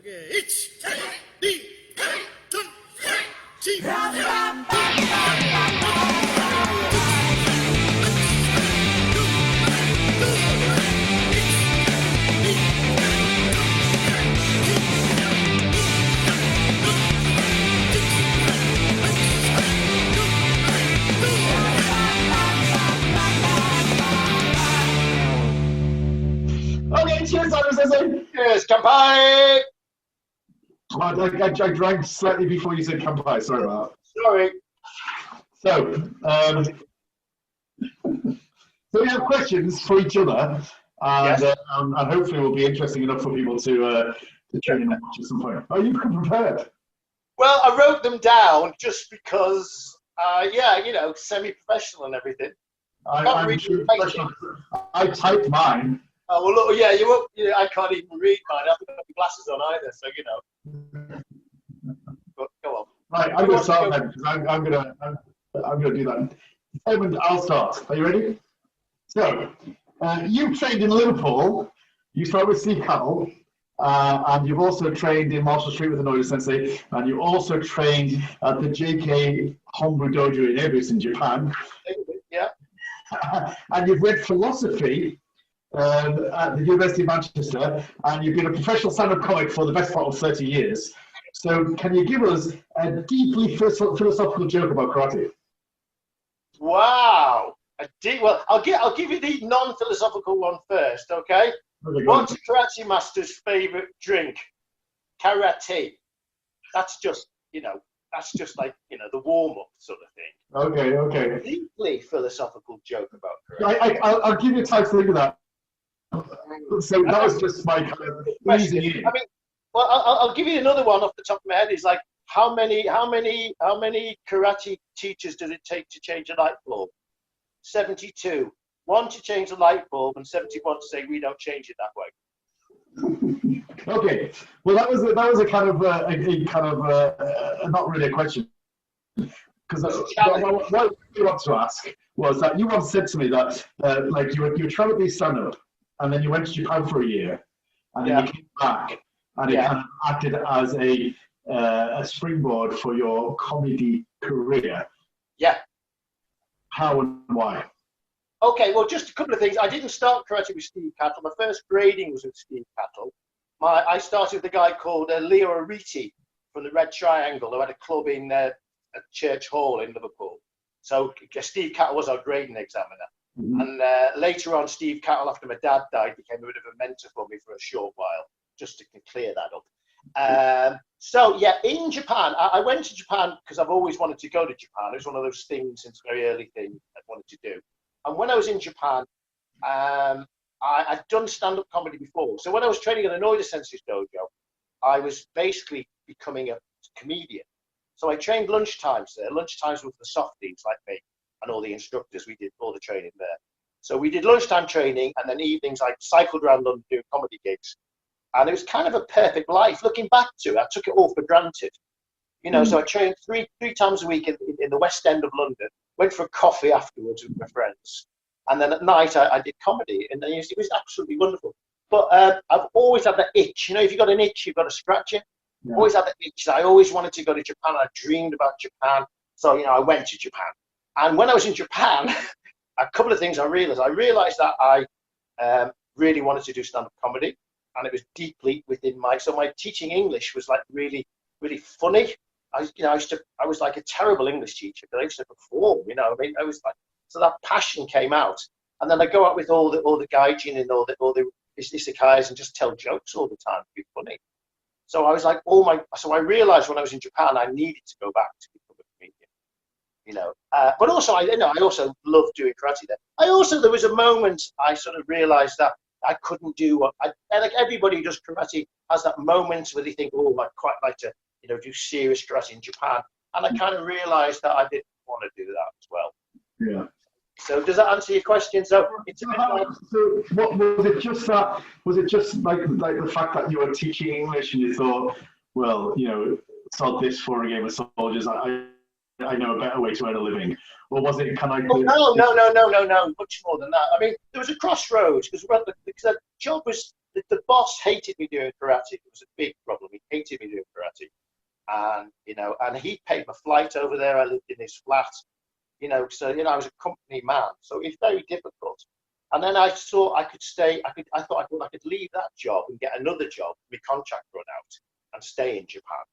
Okay, it's the Okay, cheers, Sensei. Cheers, kampai! I drank slightly before you said kampai. Sorry about Sorry. that. So we have questions for each other, and, Yes. and hopefully it will be interesting enough for people to tune in and watch at some point. Are you prepared? Well, I wrote them down just because, semi-professional and everything. I'm sure professional. I typed mine. Oh, well, look, yeah, I can't even read mine. I haven't got my glasses on either, so, But go on. Right, I'm going to start then, because I'm going to do that. Edmund, I'll start. Are you ready? So, you trained in Liverpool. You started with Steve Cattle, and you've also trained in Marshall Street with the Noida Sensei, and you also trained at the JK Hombu Dojo in Ebus in Japan. Yeah. And you've read philosophy at the University of Manchester, and you've been a professional stand-up comic for the best part of 30 years. So, can you give us a deeply philosophical joke about karate? Wow. Well, I'll give you the non-philosophical one first, okay? What's a karate master's favorite drink? Karate. That's just like, the warm-up sort of thing. Okay. Deeply philosophical joke about karate. I'll give you time to think of that. So that was just my kind of easing in. I mean, well, I'll give you another one off the top of my head. Is like, how many karate teachers does it take to change a light bulb? 72. One to change the light bulb, and 71 to say we don't change it that way. Okay. Well, that was a kind of not really a question, because what I want to ask was that you once said to me that like you were trying to be stand-up, and then you went to Japan for a year, and then you came back, and it kind of acted as a springboard for your comedy career. Yeah. How and why? Okay, well, just a couple of things. I didn't start karate with Steve Cattle. My first grading was with Steve Cattle. I started with a guy called Leo Ariti from the Red Triangle, who had a club in at Church Hall in Liverpool. So Steve Cattle was our grading examiner. Mm-hmm. And later on, Steve Cattle, after my dad died, became a bit of a mentor for me for a short while, just to clear that up. In Japan, I went to Japan because I've always wanted to go to Japan. It was one of those things since very early thing I wanted to do. And when I was in Japan, I'd done stand-up comedy before. So when I was training at the Noida Sensei's dojo, I was basically becoming a comedian. So I trained lunchtimes there. Lunchtimes were for the softies like me and all the instructors. We did all the training there. So we did lunchtime training, and then evenings I cycled around London doing comedy gigs. And it was kind of a perfect life. Looking back to it, I took it all for granted. So I trained three times a week in the West End of London, went for a coffee afterwards with my friends. And then at night, I did comedy, and it was absolutely wonderful. But I've always had that itch. If you've got an itch, you've got to scratch it. Yeah. Always had that itch. I always wanted to go to Japan. I dreamed about Japan. So, I went to Japan. And when I was in Japan, a couple of things I realized. I realized that I really wanted to do stand-up comedy. And it was deeply within my teaching English was like really, really funny. I was like a terrible English teacher, but I used to perform, I was like, so that passion came out. And then I go out with all the gaijin and all the isekais and just tell jokes all the time to be funny. So I was like, so I realized when I was in Japan, I needed to go back to become a comedian, but also, I also loved doing karate there. There was a moment I sort of realized that I couldn't do like everybody who does karate has that moment where they think, I'd quite like to, do serious karate in Japan. And I kind of realized that I didn't want to do that as well. Yeah. So does that answer your question? So it's a bit like... So what was it just that? Was it just like the fact that you were teaching English and you thought, well, sod this for a game of soldiers. I know a better way to earn a living. Or was it kind of? No, much more than that. I mean, there was a crossroads because the the boss hated me doing karate. It was a big problem. He hated me doing karate. And, and he paid my flight over there. I lived in his flat, so, I was a company man. So it's very difficult. And then I thought I could stay. I thought I could leave that job and get another job, my contract run out, and stay in Japan.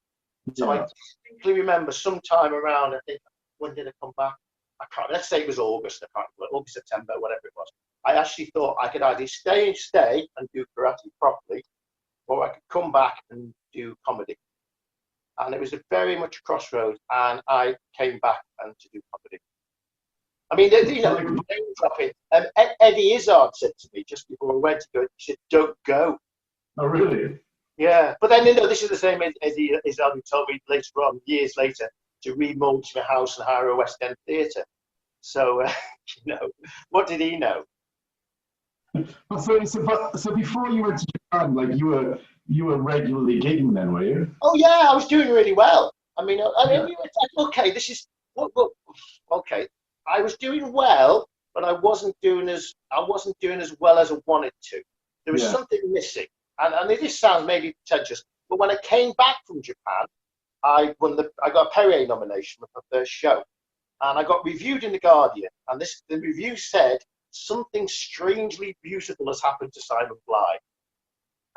So I distinctly remember sometime around, I think, when did I come back? I can't, let's say it was August, I can't remember, August, September, whatever it was. I actually thought I could either stay and do karate properly, or I could come back and do comedy. And it was a very much crossroads, and I came back and to do comedy. I mean, name dropping. Eddie Izzard said to me just before we went to go, he said, "Don't go." Oh, really? Yeah, but then this is the same as Eddie Izzard who told me later on, years later, to remortgage my house and hire a West End theatre. So, what did he know? So before you went to Japan, like you were regularly gigging then, were you? Oh yeah, I was doing really well. Okay, this is okay. I was doing well, but I wasn't doing as well as I wanted to. There was something missing, and this sounds maybe pretentious, but when I came back from Japan, I got a Perrier nomination for my first show, and I got reviewed in the Guardian, and the review said something strangely beautiful has happened to Simon Bly,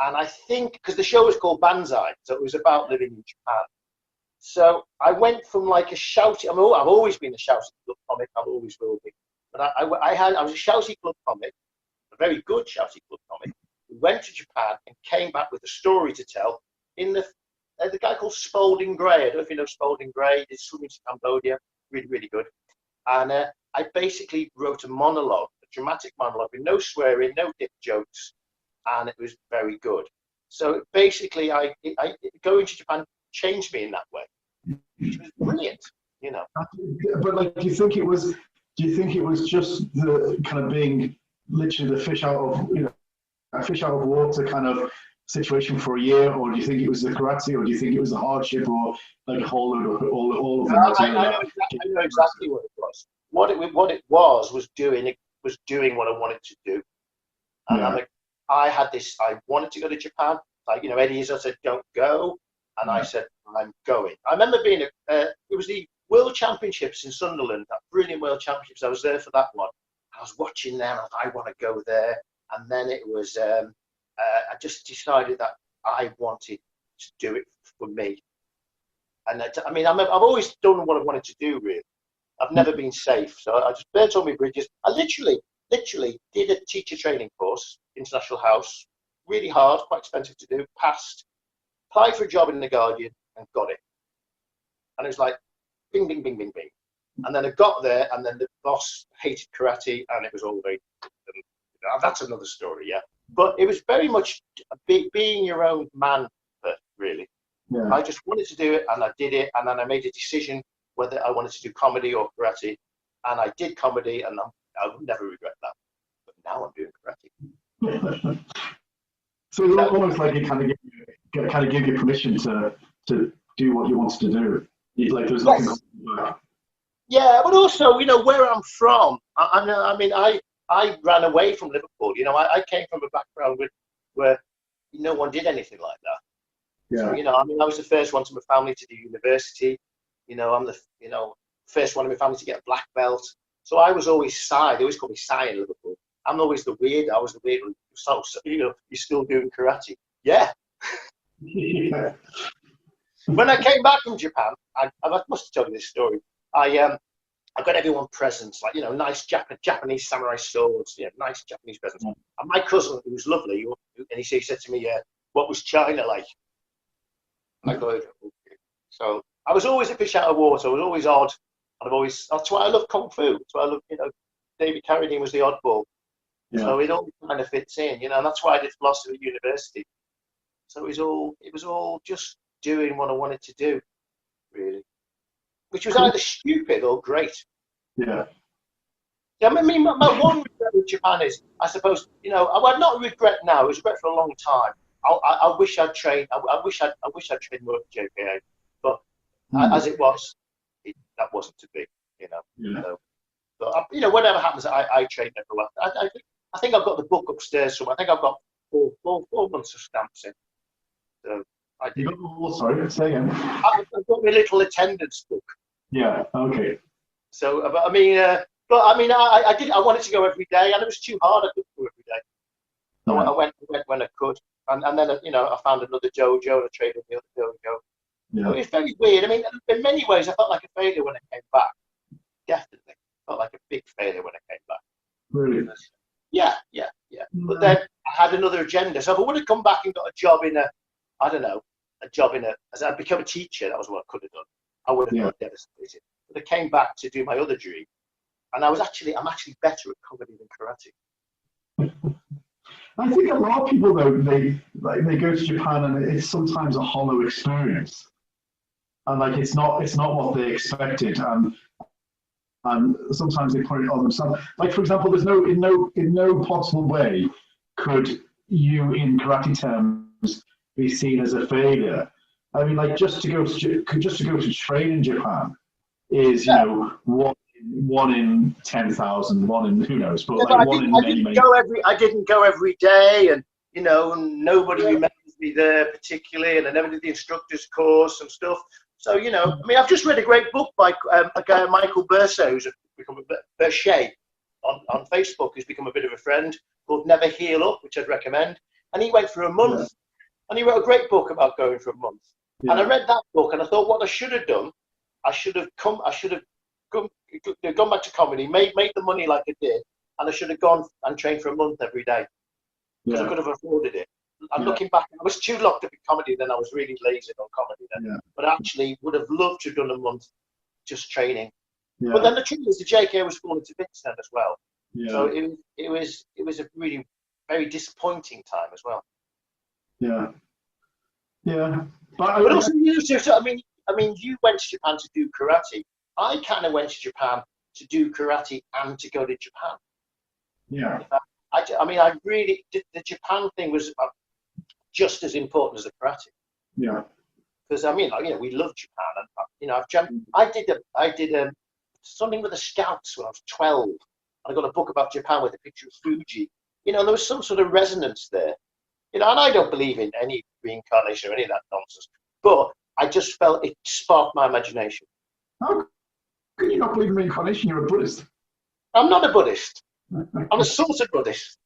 and I think because the show was called Banzai, so it was about living in Japan. So I went from like a shouty. I've always been a shouty club comic. I always will be. But I was a shouty club comic, a very good shouty club comic. We went to Japan and came back with a story to tell. In the guy called Spalding Gray. I don't know if you know Spalding Gray. He did Swimming to Cambodia. Really, really good. And I basically wrote a monologue, a dramatic monologue with no swearing, no dick jokes, and it was very good. So basically, going to Japan changed me in that way, which was brilliant, But like, do you think it was just the kind of being literally the fish out of water kind of situation for a year, or do you think it was the karate, or do you think it was the hardship, or like a whole load of all of them? I know exactly what it was. What it was doing what I wanted to do, and I wanted to go to Japan. Like Eddie Izzard said, "Don't go." And I said, I'm going. I remember being it was the World Championships in Sunderland, that brilliant World Championships. I was there for that one. I was watching them. I want to go there. And then it was, I just decided that I wanted to do it for me. And I've always done what I wanted to do, really. I've never been safe. So I just burnt all my bridges. I literally did a teacher training course, International House, really hard, quite expensive to do, passed. Applied for a job in the Guardian and got it. And it was like, bing, bing, bing, bing, bing. And then I got there, and then the boss hated karate, and it was all very, that's another story, yeah. But it was very much being your own man, really. Yeah. I just wanted to do it, and I did it, and then I made a decision whether I wanted to do comedy or karate, and I did comedy, and I would never regret that. But now I'm doing karate. So it's almost like it kind of gave you permission to do what you wanted to do. Like there's nothing back. Yeah, but also, where I'm from. I ran away from Liverpool. I came from a background where no one did anything like that. Yeah. So, I was the first one to my family to do university. I'm the first one in my family to get a black belt. So I was always Sai. They always call me Sai in Liverpool. I'm always the weird. I was the weird one. So you're still doing karate. Yeah. Yeah. When I came back from Japan, I must have told you this story. I got everyone presents, like nice Japanese samurai swords, nice Japanese presents. Yeah. And my cousin, who was lovely, and he said to me, "What was China like?" I go, okay. So I was always a fish out of water. I was always odd, and that's why I love kung fu. That's why I love, David Carradine was the oddball. Yeah. So it all kind of fits in, and that's why I did philosophy at university. So it was all just doing what I wanted to do, really, which was either stupid or great. Yeah. I mean, my one regret with Japan is, I suppose, I not regret now. It was regret for a long time. I wish I'd trained. I wish I'd trained more at JPA, but as it was, that wasn't to be. Yeah. But whatever happens, I trained everyone. I think I've got the book upstairs somewhere. I think I've got 4 months of stamps in. So I did. Sorry, say again. I've got my little attendance book. Yeah. Okay. So, I mean, I did. I wanted to go every day, and it was too hard. I couldn't go every day. So Right. I went when I could, and then I found another dojo and I traded in the other dojo. Yeah. So it's very weird. I mean, in many ways, I felt like a failure when I came back. Definitely, felt like a big failure when I came back. Really? Yeah. But then I had another agenda. So if I would have come back and got a job in as I'd become a teacher, that was what I could have done. I would have been devastated. But I came back to do my other dream, and I'm actually better at comedy than karate. I think a lot of people though they go to Japan and it's sometimes a hollow experience, and like it's not what they expected, and sometimes they put it on themselves. Like for example, there's in no possible way could you in karate terms be seen as a failure. I mean, like just to go to train in Japan is one in 10,000, one in who knows, but like one in many. I didn't go every day, and nobody remembers me there particularly, and I never did the instructor's course and stuff. So I mean, I've just read a great book by a guy, Michael Berset, who's become on Facebook, who's become a bit of a friend, called Never Heal Up, which I'd recommend. And he went for a month, and he wrote a great book about going for a month. Yeah. And I read that book, and I thought, what I should have done, I should have gone back to comedy, made the money like I did, and I should have gone and trained for a month every day, because I could have afforded it. And looking back, I was too locked up in comedy then. I was really lazy on comedy then. Yeah. But actually would have loved to have done a month just training. Yeah. But then the truth is the JK was falling to bits then as well. Yeah. So it was a really very disappointing time as well. Yeah. Yeah. But also I mean you went to Japan to do karate. I kind of went to Japan to do karate and to go to Japan. Yeah. I mean, I really the Japan thing was just as important as the karate. Yeah. Because I mean, we love Japan, and I did something with the Scouts when I was 12. I got a book about Japan with a picture of Fuji. There was some sort of resonance there. And I don't believe in any reincarnation or any of that nonsense. But I just felt it sparked my imagination. How can you not believe in reincarnation? You're a Buddhist. I'm not a Buddhist. I'm a sort of Buddhist.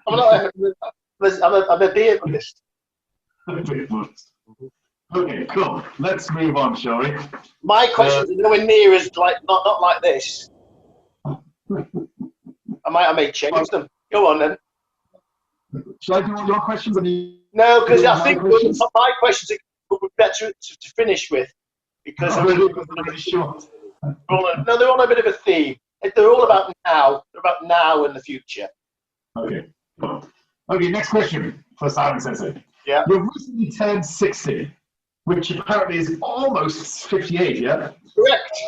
I'm a beer Buddhist. Okay, cool. Let's move on, shall we? My questions are nowhere near as not like this. I may change them. Go on then. Shall I do all your questions? No, because I think my questions are better to finish with, because really short. They're all a bit of a theme. They're all about now. They're about now and the future. Okay. Okay. Next question for Simon Sensei. Yeah. You've recently turned 60, which apparently is almost 58. Yeah. Correct.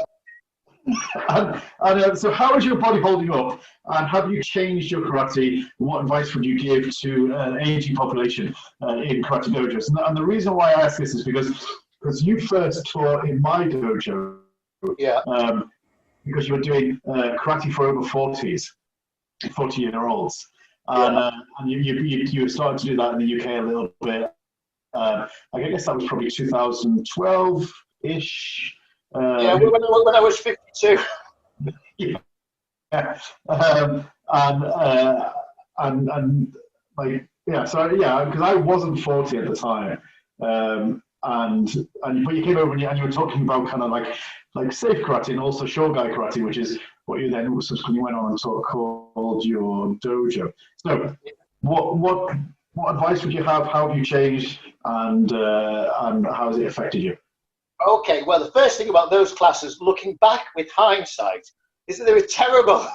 And so, how is your body holding up? And have you changed your karate? What advice would you give to an aging population in karate dojos? And the reason why I ask this is because you first taught in my dojo. Yeah. Because you were doing karate for over 40-year-olds, and you started to do that in the UK a little bit. I guess that was probably 2012-ish. When I was 52. Yeah. So because I wasn't 40 at the time, but you came over and you were talking about kind of like safe karate and also shogai karate, which is what you then subsequently went on and sort of called your dojo. So, what advice would you have? How have you changed, and how has it affected you? Okay, well, the first thing about those classes, looking back with hindsight, is that they were terrible.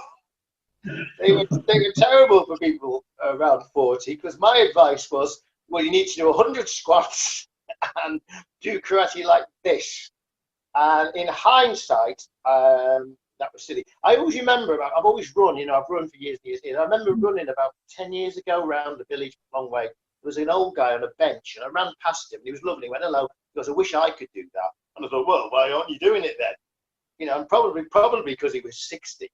They were terrible for people around 40, because my advice was, well, you need to do 100 squats and do karate like this. And in hindsight, that was silly. I always remember, I've always run, I've run for years and years and years. I remember running about 10 years ago around the village a long way. There was an old guy on a bench, and I ran past him, and he was lovely. He went, hello. He goes, I wish I could do that. And I thought, well, why aren't you doing it then? And probably because he was 60.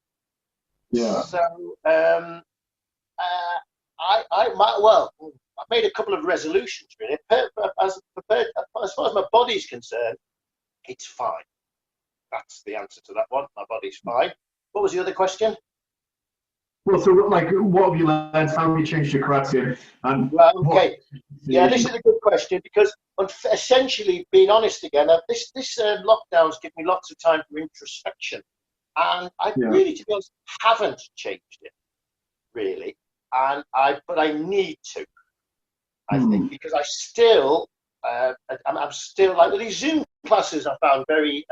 Yeah. So, made a couple of resolutions really. As far as my body's concerned, it's fine. That's the answer to that one. My body's fine. What was the other question? Well, so like, what have you learned? How have you changed your karate? And well, okay, yeah, this is a good question because essentially, being honest again, this lockdown's given me lots of time for introspection, and I really, to be honest, haven't changed it really, but I need to. I think because I still, I'm still like with these Zoom classes. I found very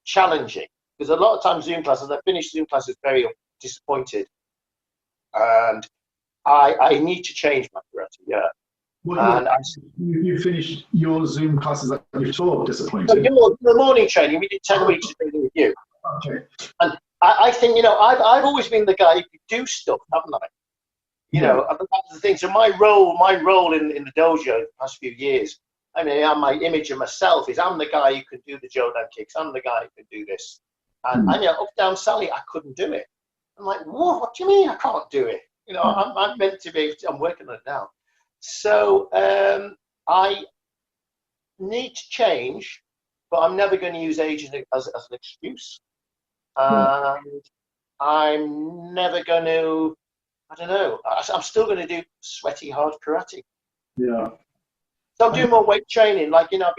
challenging. Because a lot of times Zoom classes, I finish Zoom classes very disappointed, and I need to change my karate. Yeah. Well, and you finished your Zoom classes that you taught disappointed. The morning training, we did 10 weeks of training with you. Okay. And I think, I've always been the guy who could do stuff, haven't I? You know, that's the thing. So my role in the dojo the past few years, I mean, my image of myself is I'm the guy who can do the Jodan kicks. I'm the guy who can do this. And up, down, Sally, I couldn't do it. I'm like, what do you mean I can't do it? I'm meant to be, I'm working on it now. So I need to change, but I'm never going to use age as an excuse. And I'm never going to, I don't know, I'm still going to do sweaty, hard karate. Yeah. So I'm doing more weight training. Like, I've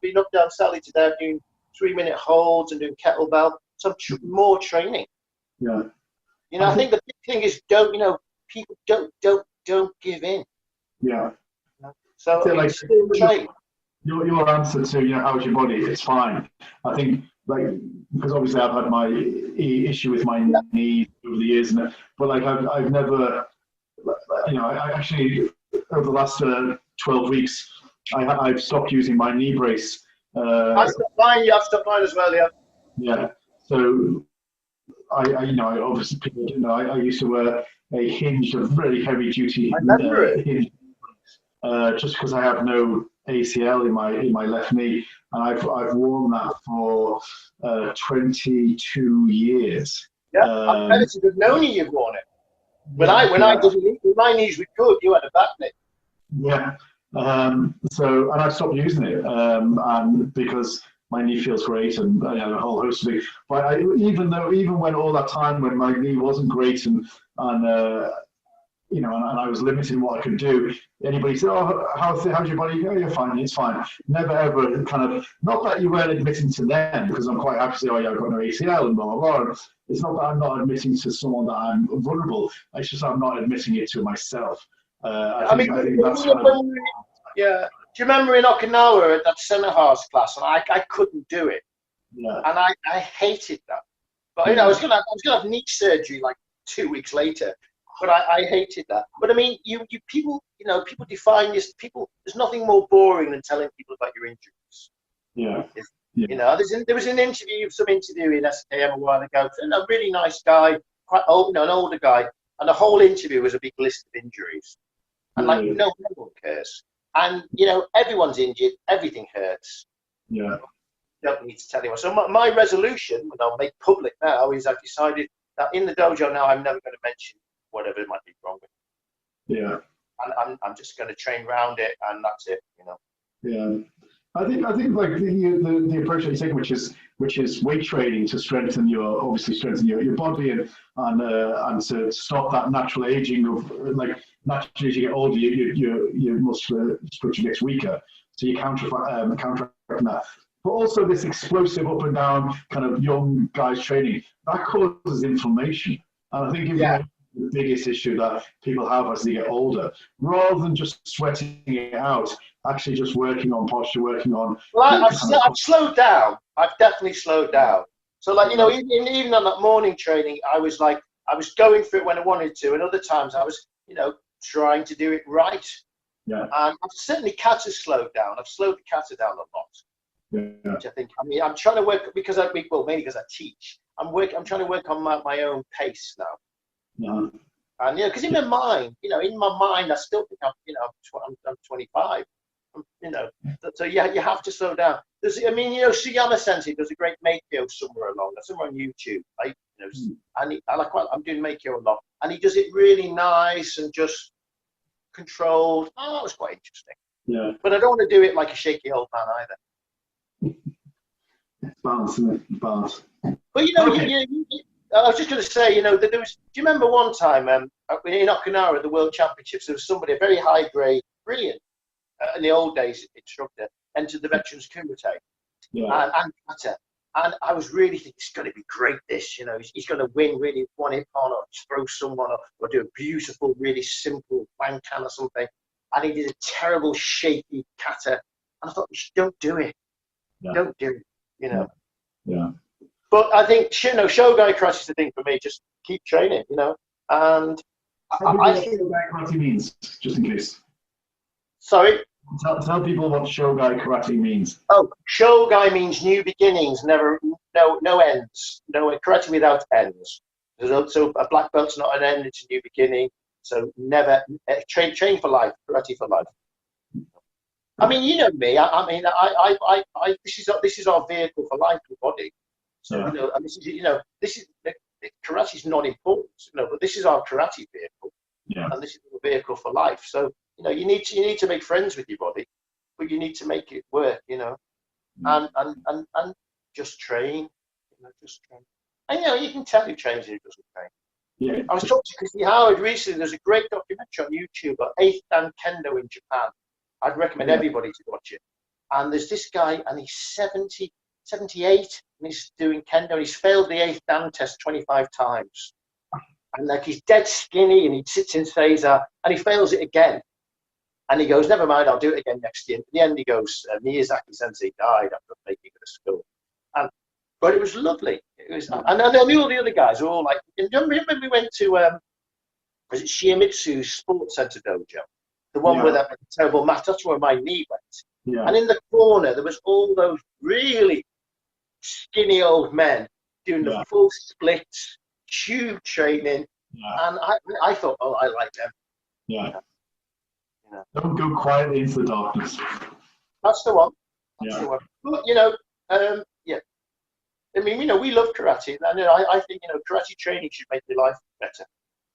been up, down, Sally today. I'm doing 3-minute holds and doing kettlebell. So I'm more training. Yeah. I think the big thing is people don't give in. Yeah. So like, still train. Your answer to how's your body? It's fine. I think because obviously I've had my issue with my knee over the years, but like I've never, I actually over the last 12 weeks I've stopped using my knee brace. I've stopped mine. I've stopped mine as well. Yeah. Yeah. So I obviously people didn't know I used to wear a hinged, a very heavy duty hinge, just because I have no ACL in my left knee, and I've worn that for 22 years. Yeah, I'm relative have known you've worn it. When I didn't, my knees were good. You had a back knee. Yeah. So and I stopped using it, and because my knee feels great and a whole host of things. But even when all that time when my knee wasn't great and I was limited in what I could do, anybody said, "Oh, how's your body?" "Oh, you're fine. It's fine." Never ever kind of, not that you weren't admitting to them, because I'm quite happy to say, "Oh yeah, I've got no ACL and blah blah blah." It's not that I'm not admitting to someone that I'm vulnerable. It's just I'm not admitting it to myself. I think that's kind of, yeah. Do you remember in Okinawa at that Senahas class, and I couldn't do it, and I hated that. But I was gonna have knee surgery like 2 weeks later, but I hated that. But I mean, people define this. There's nothing more boring than telling people about your injuries. Yeah. There was an interview in SKM a while ago, and a really nice guy, quite old, an older guy, and the whole interview was a big list of injuries, and no one cares. And everyone's injured, everything hurts. Yeah. You don't need to tell anyone. So my resolution, which I'll make public now, is I've decided that in the dojo now I'm never going to mention whatever might be wrong with it. Yeah. And I'm just going to train around it, and that's it. Yeah. I think like the approach that you're taking, which is weight training to strengthen your body and to stop that natural aging of, like, naturally as you get older your muscular structure gets weaker, so you counteracting that. But also this explosive up and down kind of young guys training that causes inflammation, and I think the biggest issue that people have as they get older, rather than just sweating it out, actually just working on posture, working on. Well, I've slowed down. I've definitely slowed down. So, like, even on that morning training, I was going for it when I wanted to, and other times I was, trying to do it right. Yeah. And I've certainly kata slowed down. I've slowed the kata down a lot. Yeah. Which I think, I'm maybe because I teach. I'm trying to work on my own pace now. Yeah. And because in my mind, I still think I'm 25. So you have to slow down. Suyama Sensei does a great Meikyo somewhere on YouTube. and I'm doing Meikyo a lot, and he does it really nice and just controlled. Oh, that was quite interesting. Yeah. But I don't want to do it like a shaky old man either. It's balance, isn't it? Balance. But you know, Okay. I was just going to say, you know, that there was. Do you remember one time in Okinawa at the World Championships, there was somebody, a very high grade, brilliant, in the old days instructor, entered the veterans kumite and kata, and I was really thinking it's going to be great. This, you know, he's going to win really one hip on or throw someone or do a beautiful, really simple wankan or something, and he did a terrible shaky kata, and I thought, don't do it, don't do it, you know. Yeah. But I think, you know, Shogai karate is the thing for me. Just keep training, you know. And I think what Shogai karate means, just in case. Sorry. Tell people what Shogai karate means. Oh, Shogai means new beginnings, no ends, no karate without ends. So a black belt's not an end; it's a new beginning. So never train for life, karate for life. I mean, you know me. I mean, this is our vehicle for life, the body. So you know, and this is karate is not important, you know, but this is our karate vehicle, and this is the vehicle for life. So you know, you need to make friends with your body, but you need to make it work, you know, and just train, you know, just train. And you know, you can tell who trains and who doesn't train. Yeah. I was talking to Christy Howard recently. There's a great documentary on YouTube about 8th Dan Kendo in Japan. I'd recommend everybody to watch it. And there's this guy, and he's 78, and he's doing kendo. He's failed the 8th Dan test 25 times. And like he's dead skinny, and he sits in Seiza, and he fails it again. And he goes, never mind, I'll do it again next year. In the end, he goes, Miyazaki Sensei died after making it to school. But it was lovely. It was, and I knew all the other guys were all like, remember we went to, was it Shiomitsu's Sports Center Dojo? The one with that terrible mat, that's where my knee went. Yeah. And in the corner, there was all those really skinny old men doing the full splits, tube training. Yeah. And I thought, oh, I like them. Yeah. Don't go quietly into the darkness. That's the one. That's the one. But, you know, I mean, you know, we love karate. And I think, you know, karate training should make your life better.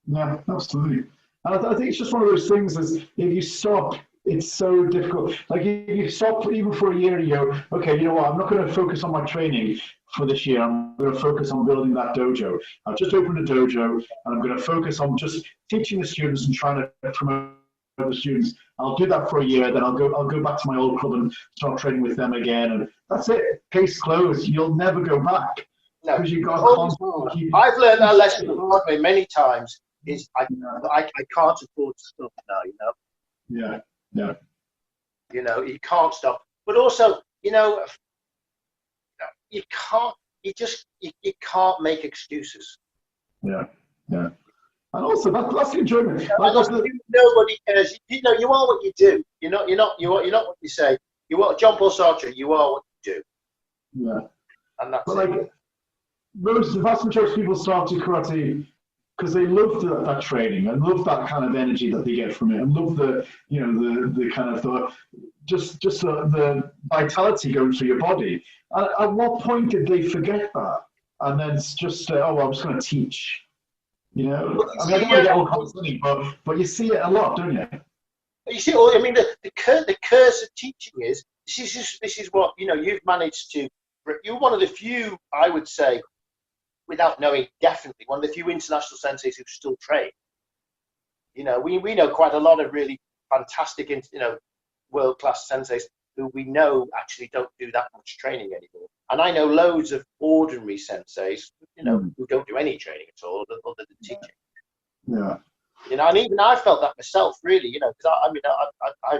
Yeah, absolutely. And I think it's just one of those things is if you stop, it's so difficult. Like if you stop even for a year and you go, okay, you know what, I'm not going to focus on my training for this year. I'm going to focus on building that dojo. I've just opened a dojo and I'm going to focus on just teaching the students and trying to promote the students. I'll do that for a year, then I'll go back to my old club and start training with them again. And that's it. Case closed. You'll never go back. No. Because you've got I've learned that lesson the hard way many times. Is I can't afford to stop now, you know. Yeah. You know, you can't stop. But also, you know, you can't make excuses. Yeah. And also that's the enjoyment. Nobody cares. You know, you are what you do. You're not what you say. You are John Paul Sartre. You are what you do. Yeah. And that's but like the vast majority of people start to karate because they love that training and love that kind of energy that they get from it and love the kind of the vitality going through your body. And at what point did they forget that and then just say, oh, well, I'm just going to teach? You know, I mean, I don't want to get all constantly, but you see it a lot, don't you? You see, I mean, the curse of teaching is this is what, you know, you've managed to. You're one of the few, I would say, without knowing definitely, one of the few international senseis who still train. You know, we know quite a lot of really fantastic, you know, world-class senseis who we know actually don't do that much training anymore. And I know loads of ordinary senseis, you know, who don't do any training at all other than teaching. Yeah. You know, and even I felt that myself, really, you know, because I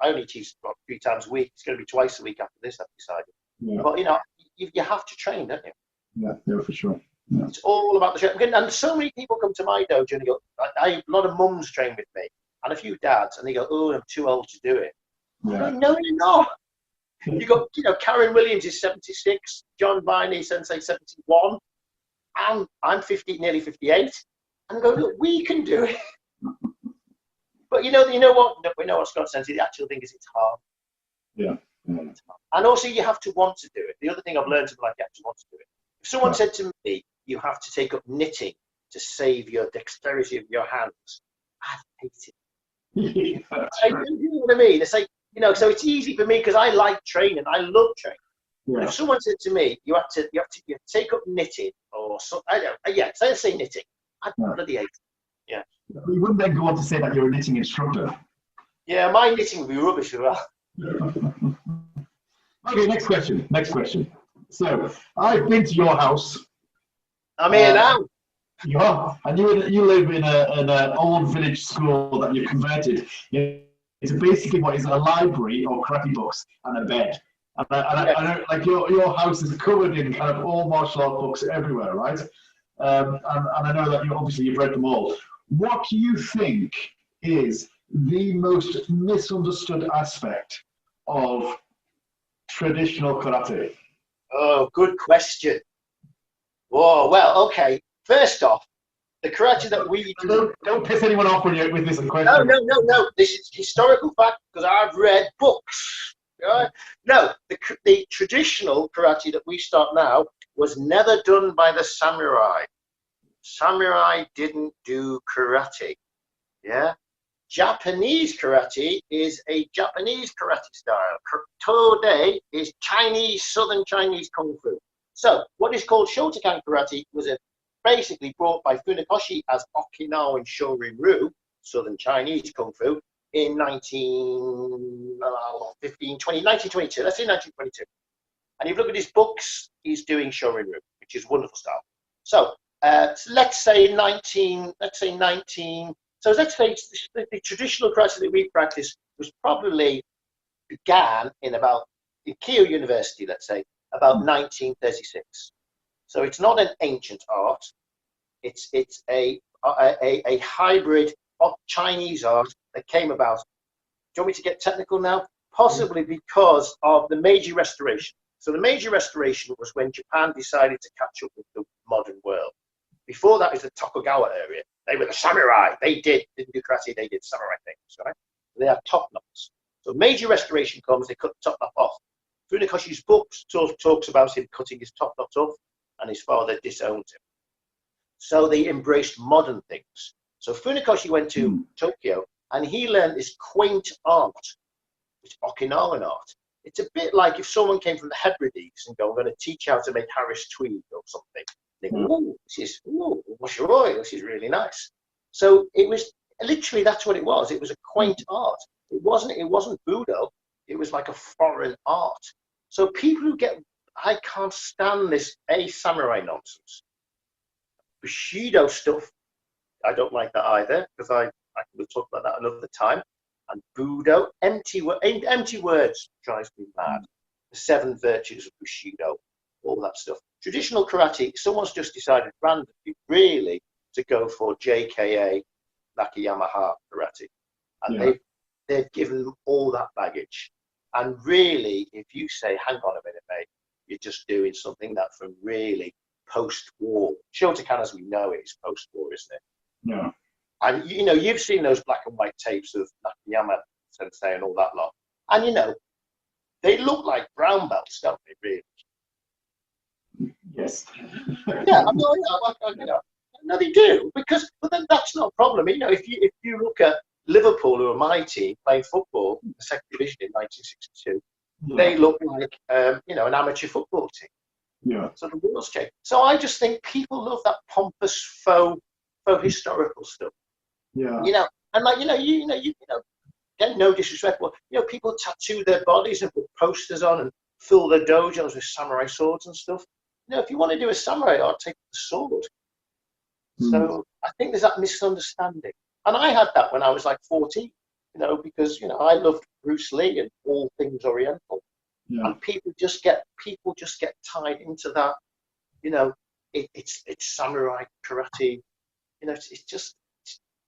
only teach about 3 times a week. It's going to be twice a week after this, I've decided. Yeah. But, you know, you have to train, don't you? Yeah, for sure. Yeah. It's all about the training. And so many people come to my dojo and they go, a lot of mums train with me and a few dads, and they go, oh, I'm too old to do it. Yeah. No, you're not. You got, you know, Karen Williams is 76, John Viney, Sensei, 71, and I'm nearly 58. And I go, look, we can do it. But you know what? We know what Scott Sensei. The actual thing is, it's hard. Yeah. And also, you have to want to do it. The other thing I've learned is like you have to want to do it. If someone said to me, you have to take up knitting to save your dexterity of your hands. I hate it. Yeah, You know what I mean? It's like, so it's easy for me because I like training. I love training. yeah. But if someone said to me, you have to take up knitting or something, I don't, yeah, so let's say knitting. I'd bloody hate it. Yeah. You wouldn't then go on to say that you're a knitting instructor. Yeah, my knitting would be rubbish as well. Okay, next question. So, I've been to your house. I'm here now. You are, and you live in an old village school that you've converted into basically what is a library of karate books and a bed. And I know, like your house is covered in kind of all martial art books everywhere, right? And I know that you've read them all. What do you think is the most misunderstood aspect of traditional karate? Oh, good question. Whoa, well, okay. First off, the karate that we do. Don't piss anyone off with this question. No. This is historical fact because I've read books. Right? No, the traditional karate that we start now was never done by the samurai. Samurai didn't do karate. Yeah. Japanese karate is a Japanese karate style. Tode is Chinese, Southern Chinese Kung Fu. So what is called Shotokan karate was basically brought by Funakoshi as Okinawan Shorin-ryu, Southern Chinese Kung Fu, in 1922. Let's say 1922. And if you look at his books, he's doing Shorin-ryu, which is wonderful style. So let's say the traditional karate that we practice was probably began in Keio University, let's say, about 1936. So it's not an ancient art. It's a hybrid of Chinese art that came about. Do you want me to get technical now? Possibly because of the Meiji Restoration. So the Meiji Restoration was when Japan decided to catch up with the modern world. Before that is the Tokugawa area. They were the samurai. They didn't do karate, they did samurai things, right? They have top knots. So Meiji Restoration comes, they cut the top knot off. Funakoshi's books talks about him cutting his top knot off, and his father disowned him. So they embraced modern things. So Funakoshi went to Tokyo, and he learned this quaint art, this Okinawan art. It's a bit like if someone came from the Hebrides and go, I'm going to teach you how to make Harris tweed or something. They go, oh, this is really nice. So it was literally, that's what it was. It was a quaint art. It wasn't Budo. It was like a foreign art. So people who I can't stand this samurai nonsense. Bushido stuff, I don't like that either, because we'll talk about that another time. And Budo, empty words drives me mad. The 7 virtues of Bushido, all that stuff. Traditional karate, someone's just decided randomly, really, to go for JKA, Nakayamaha karate. And they've given them all that baggage. And really, if you say, hang on a minute, mate, you're just doing something that from really post-war. Shotokan, as we know it, is post-war, isn't it? Yeah. And, you've seen those black and white tapes of Nakayama Sensei and all that lot. And, they look like brown belts, don't they, really? Yes. Yeah, no, they do. But then that's not a problem. If you look at Liverpool, who are my team, playing football in the second division in 1962, they look like, an amateur football team. Yeah. So the world's changed. So I just think people love that pompous faux historical stuff. Yeah. And like, get no disrespect, but people tattoo their bodies and put posters on and fill their dojos with samurai swords and stuff. If you want to do a samurai art, take the sword. So I think there's that misunderstanding. And I had that when I was like 14, because I loved Bruce Lee and all things Oriental. Yeah. And people just get tied into that, it's samurai karate, it's just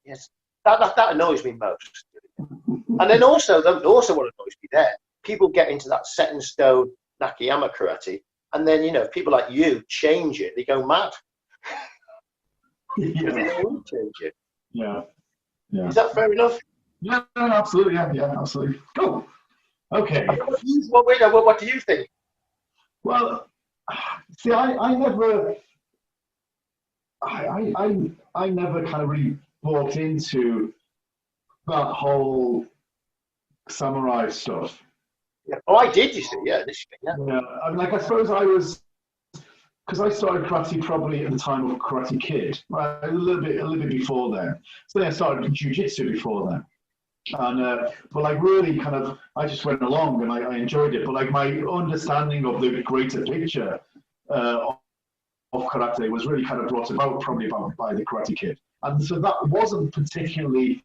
that annoys me most. And then also what annoys me there, people get into that set in stone Nakayama karate, and then people like you change it, they go mad. Yeah. They don't change it. Yeah. Yeah. Is that fair enough? Yeah, absolutely. Yeah, absolutely. Cool. Okay. What do you think? Well, see, I never I never kind of really bought into that whole samurai stuff. Yeah. Oh, I did. You see, yeah, initially, yeah. Yeah, I mean, like I suppose I was because I started karate probably at the time of Karate Kid, right? A little bit before then. So then I started jiu-jitsu before then. And but like really kind of I just went along and I enjoyed it, but like my understanding of the greater picture of karate was really kind of brought about probably about by the Karate Kid, and so that wasn't particularly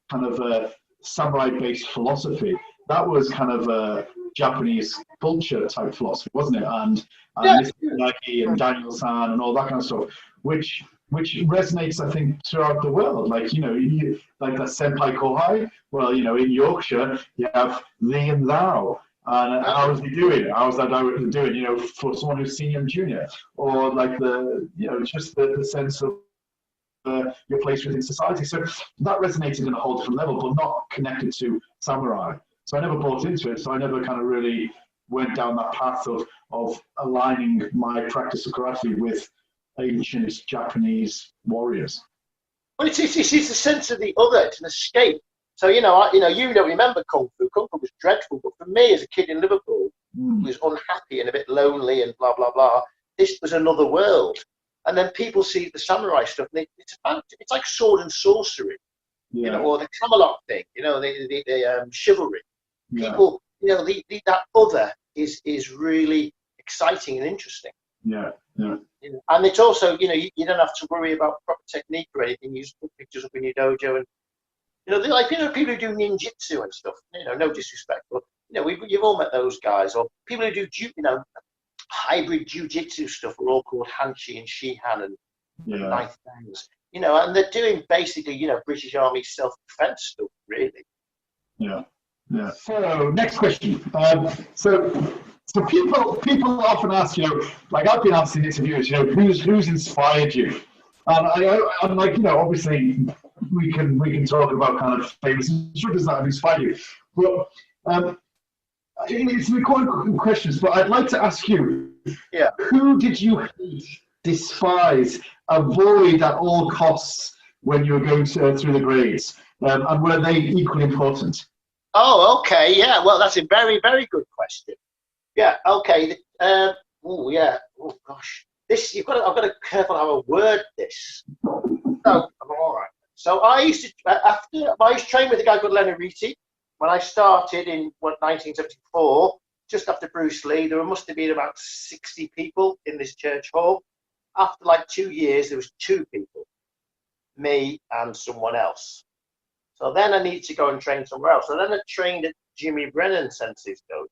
kind of a samurai based philosophy. That was kind of a Japanese culture type philosophy, wasn't it? And Yeah, Mr. Nagi and Daniel San and all that kind of stuff, which resonates, I think, throughout the world. Like, you know, like that senpai kohai. Well, you know, in Yorkshire, you have thee and thou. And how's he doing? How's that doing? You know, for someone who's senior and junior, or like you know, just the sense of your place within society. So that resonated in a whole different level, but not connected to samurai. So I never bought into it. So I never kind of really went down that path of aligning my practice of karate with ancient Japanese warriors. well, it's the sense of the other. It's an escape. So you know, you don't remember kung fu. Kung fu was dreadful, but for me as a kid in Liverpool, who was unhappy and a bit lonely and blah blah blah, this was another world. And then people see the samurai stuff, and it's like sword and sorcery, Yeah. you know, or the Camelot thing, you know, the chivalry. Yeah. People, you know, that other is really exciting and interesting. Yeah. Yeah. You know, and it's also, you know, you don't have to worry about proper technique or anything. You just put pictures up in your dojo, and you know, they're like, you know, people who do ninjutsu and stuff. You know, no disrespect, but you know, you've all met those guys, or people who do, you know, hybrid jiu-jitsu stuff are all called Hanshi and Shihan and knife things, you know, and they're doing basically, you know, British Army self-defense stuff, really. Yeah. Yeah. So next question. So people often ask, you know, like I've been asked in interviews, you know, who's inspired you? And I'm like, you know, obviously we can talk about kind of famous instructors that have inspired you, but it's recording questions. But I'd like to ask you, Yeah. who did you hate, despise, avoid at all costs when you were going through the grades, and were they equally important? Oh, okay. Yeah. Well, that's a very, very good question. Yeah. Okay. Oh, yeah. Oh, gosh. This I've got to careful how I word this. So I'm all right. So I used to I used to train with a guy called Leonard Riti. When I started in 1974, just after Bruce Lee, there must have been about 60 people in this church hall. After like 2 years, there was 2 people, me and someone else. So then I needed to go and train somewhere else. So then I trained at Jimmy Brennan Sensei's dojo.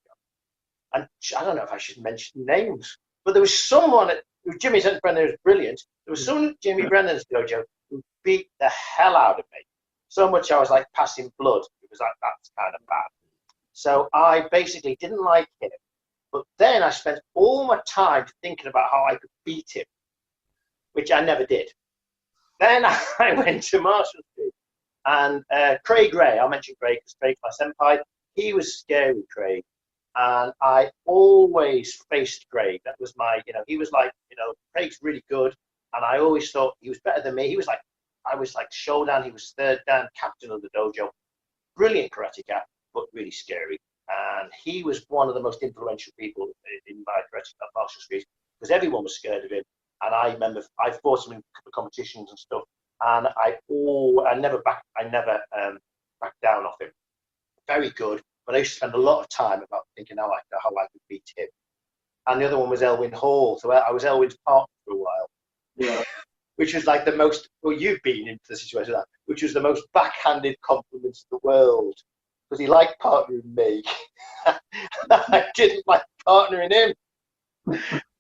And I don't know if I should mention names, but there was someone at Jimmy Brennan was brilliant. There was someone at Jimmy Brennan's dojo who beat the hell out of me. So much I was like passing blood. It was like, that's kind of bad. So I basically didn't like him. But then I spent all my time thinking about how I could beat him, which I never did. Then I went to Marshall Street. And Craig Ray, I'll mention Craig because Craig's my senpai. He was scary, Craig. And I always faced Craig. That was my, you know, he was like, you know, Craig's really good. And I always thought he was better than me. I was like Shodan, he was 3rd dan, captain of the dojo. Brilliant karateka, but really scary. And he was one of the most influential people in my karate at Marshall Street because everyone was scared of him. And I remember I fought him in a couple of competitions and stuff. And I never backed down off him. Very good, but I used to spend a lot of time about thinking how I could beat him. And the other one was Elwin Hall, so I was Elwin's partner for a while. Yeah. Which was like the most. Well, you've been into the situation of that, which was the most backhanded compliment in the world because he liked partnering me. I didn't like partnering him.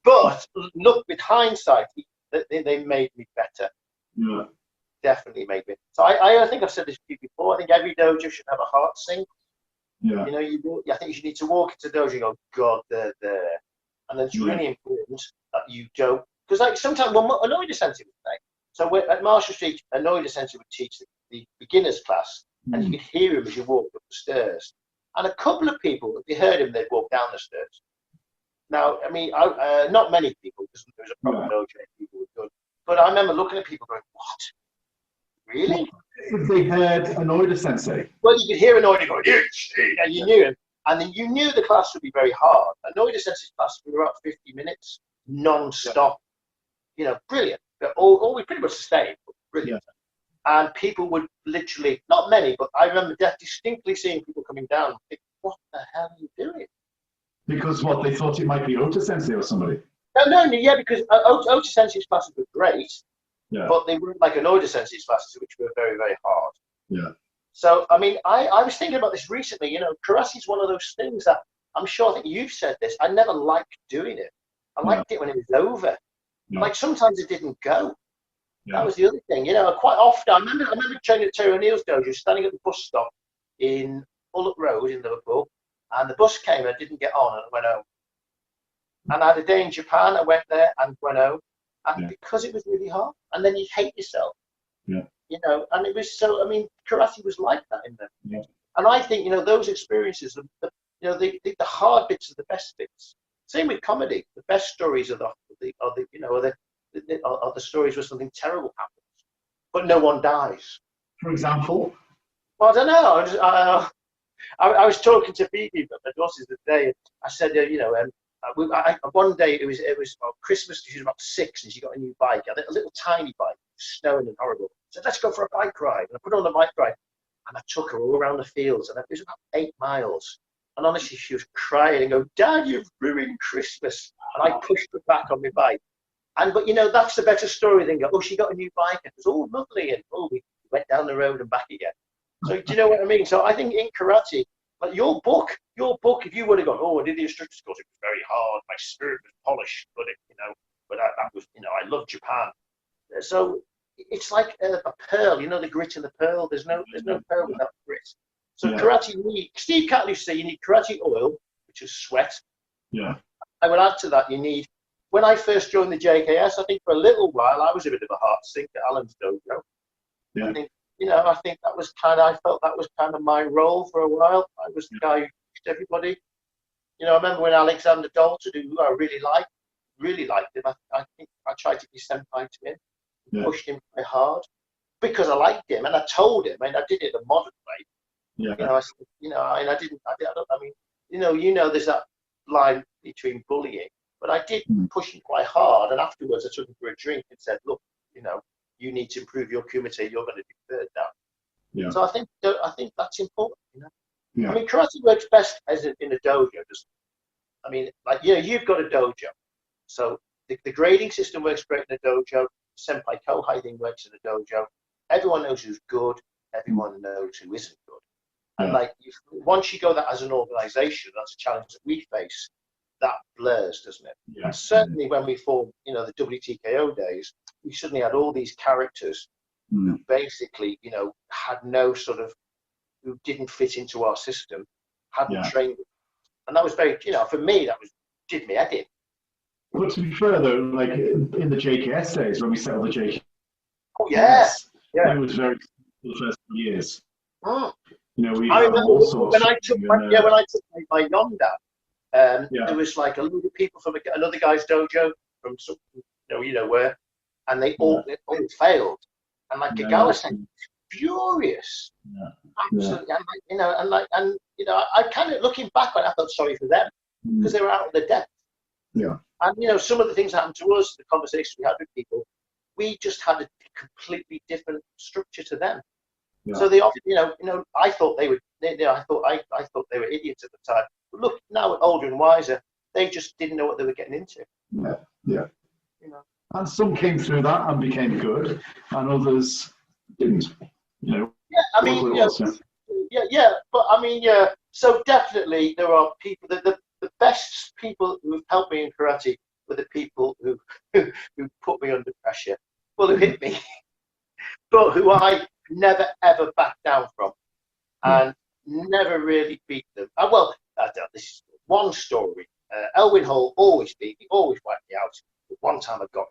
But look, with hindsight, they made me better. Yeah. Definitely made me. So I think I've said this to you before. I think every dojo should have a heart sync. Yeah. You know, I think you need to walk into dojo and go, God, they're there. And then it's really important that you don't, because like sometimes, well, Anoida Sensei would say. So at Marshall Street, Anoida Sensei would teach the beginners class, and you could hear him as you walked up the stairs. And a couple of people, if they heard him, they'd walk down the stairs. Now, I mean, not many people, because there was a problem dojo, people were good. But I remember looking at people going, what? Really? If they heard an Oida Sensei. Well, you could hear an Oida going, and you knew him. And then you knew the class would be very hard. An Oida Sensei's class would be about 50 minutes, non-stop. You know, brilliant. All we pretty much sustained, but brilliant. Yeah. And people would literally, not many, but I remember distinctly seeing people coming down and think, what the hell are you doing? Because what, they thought it might be Ota Sensei or somebody? No, because Ota Sensei's classes were great, but they weren't like an Oida Sensei's classes, which were very, very hard. Yeah. So, I mean, I was thinking about this recently. You know, karate is one of those things that I'm sure, I think you've said this, I never liked doing it. I liked it when it was over. Yeah. Like, sometimes it didn't go. Yeah. That was the other thing. You know, quite often, I remember training at Terry O'Neill's dojo, standing at the bus stop in Bullock Road in Liverpool, and the bus came and I didn't get on and I went home. And I had a day in Japan, I went there and went home, and because it was really hard, and then you hate yourself. Yeah. You know, and it was so, I mean, karate was like that in there. Yeah. And I think, you know, those experiences, the hard bits are the best bits. Same with comedy. The best stories are the stories where something terrible happens, but no one dies. For example? Well, I don't know. I was talking to Phoebe, my daughter's the day, and I said, one day it was Christmas. She was about 6, and she got a new bike, a little tiny bike, snowing and horrible. I said, let's go for a bike ride. And I put her on the bike ride, and I took her all around the fields, and it was about 8 miles. And honestly, she was crying and going, Dad, you've ruined Christmas. And I pushed her back on my bike. But you know, that's a better story than go, oh, she got a new bike, and it was all lovely, and we went down the road and back again. So do you know what I mean? So I think in karate, like your book, if you would have gone, oh, I did the instructor's course, it was very hard, my spirit was polished, but that was, I love Japan. So it's like a pearl, you know, the grit in the pearl. There's no pearl without grit. So karate, Steve Catley used to say you need karate oil, which is sweat. Yeah. I would add to that, you need, when I first joined the JKS, I think for a little while, I was a bit of a heart sink at Alan's dojo. Yeah. I think that was I felt that was kind of my role for a while. I was the guy who pushed everybody. You know, I remember when Alexander Dalton, who I really liked him, I think I tried to be senpai to him, pushed him quite hard because I liked him, and I told him, and I did it the modern way. Yeah. I said, and I didn't, there's that line between bullying, but I did push him quite hard, and afterwards I took him for a drink and said, look, you need to improve your kumite, you're going to do third down. Yeah. So I think that's important, Yeah. I mean, karate works best as in a dojo, you've got a dojo. So the grading system works great in a dojo, senpai kohai thing works in a dojo. Everyone knows who's good, everyone knows who isn't good. And once you go that as an organization, that's a challenge that we face, that blurs, doesn't it? Yeah. And certainly when we formed, the WTKO days, we suddenly had all these characters who basically, had no sort of, who didn't fit into our system, hadn't trained. And that was very, for me, that did me head in. But to be fair though, like in the JKS days, when we set up the JKS, it was very the first few years. Mm. We I had remember all sorts when I took my Yonda, there was like a load of people from another guy's dojo from some, where, and they all failed. And like Gagawa said, furious, absolutely. And I kind of looking back on it, I felt sorry for them because they were out of their depth. Yeah. And some of the things that happened to us, the conversations we had with people, we just had a completely different structure to them. Yeah. So they often, I thought they were, I thought they were idiots at the time. But look, now older and wiser, they just didn't know what they were getting into. Yeah, yeah. And some came through that and became good, and others didn't. Yeah, I mean, but I mean, so definitely there are people that the best people who have helped me in karate were the people who put me under pressure, who hit me, but who I never ever backed down from, and never really beat them. This is one story. Elwin Hall always beat me, always wiped me out. But one time I got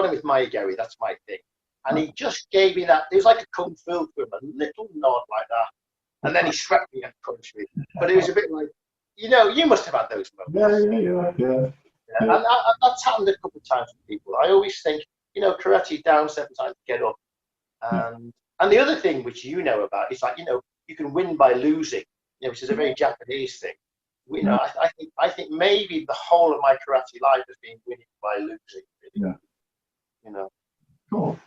him with Maigari, that's my thing. And he just gave me that, it was like a kung fu to him, a little nod like that. And then he swept me and punched me. But it was a bit like, you must have had those moments. Yeah. And that's happened a couple of times with people. I always think, you know, karate down 7 times, get up. And the other thing which you know about is, like, you know, you can win by losing, you know, which is a very Japanese thing. You know, I think maybe the whole of my karate life has been winning by losing, really. Yeah. You know. Cool.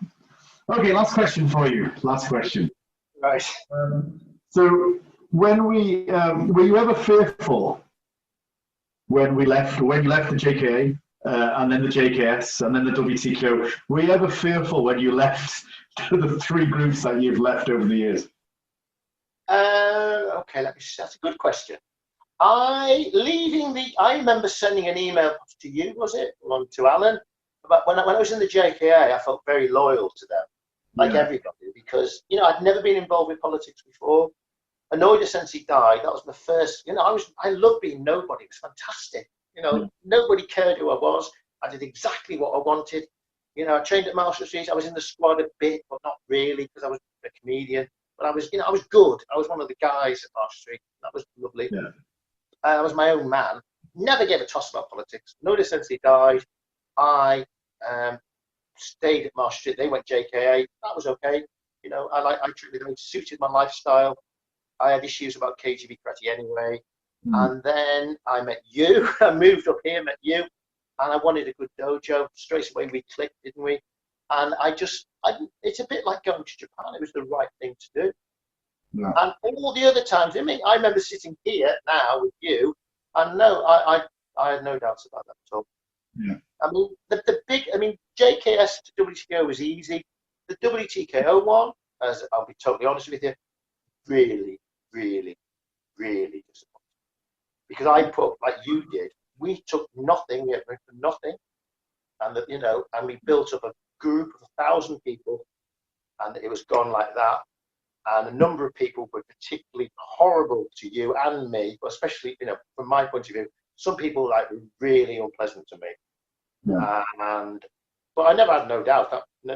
Okay, last question for you. Last question. Right. So when we were you ever fearful when you left the JKA and then the JKS and then the WTKO? Were you ever fearful when you left the 3 groups that you've left over the years? Okay, that's a good question. I remember sending an email to you, was it, or to Alan, about when I was in the JKA. I felt very loyal to them, like everybody, because, you know, I'd never been involved with politics before. Annoyed the Sensei died. That was my first. You know, I loved being nobody. It was fantastic. You know, nobody cared who I was. I did exactly what I wanted. You know, I trained at Marshall Street. I was in the squad a bit, but not really, because I was a comedian. But I was, you know, I was good. I was one of the guys at Marshall Street. That was lovely. Yeah. I was my own man. Never gave a toss about politics. Noticed since he died, I stayed at Marshall Street. They went JKA. That was okay. You know, I treated them. It suited my lifestyle. I had issues about KGB karate anyway. And then I met you. I moved up here, met you, and I wanted a good dojo. Straight away we clicked, didn't we? And it's a bit like going to Japan. It was the right thing to do. Yeah. And all the other times, I mean, I remember sitting here now with you, and no, I had no doubts about that at all. Yeah. I mean, JKS to WTKO was easy. The WTKO one, as I'll be totally honest with you, really, really, really disappointing. Because I put, like you did, we took nothing, we had nothing, and that, you know, and we built up a group of 1,000 people, and it was gone like that. And a number of people were particularly horrible to you and me, but especially, you know, from my point of view, some people like were really unpleasant to me. Yeah. But I never had no doubt. No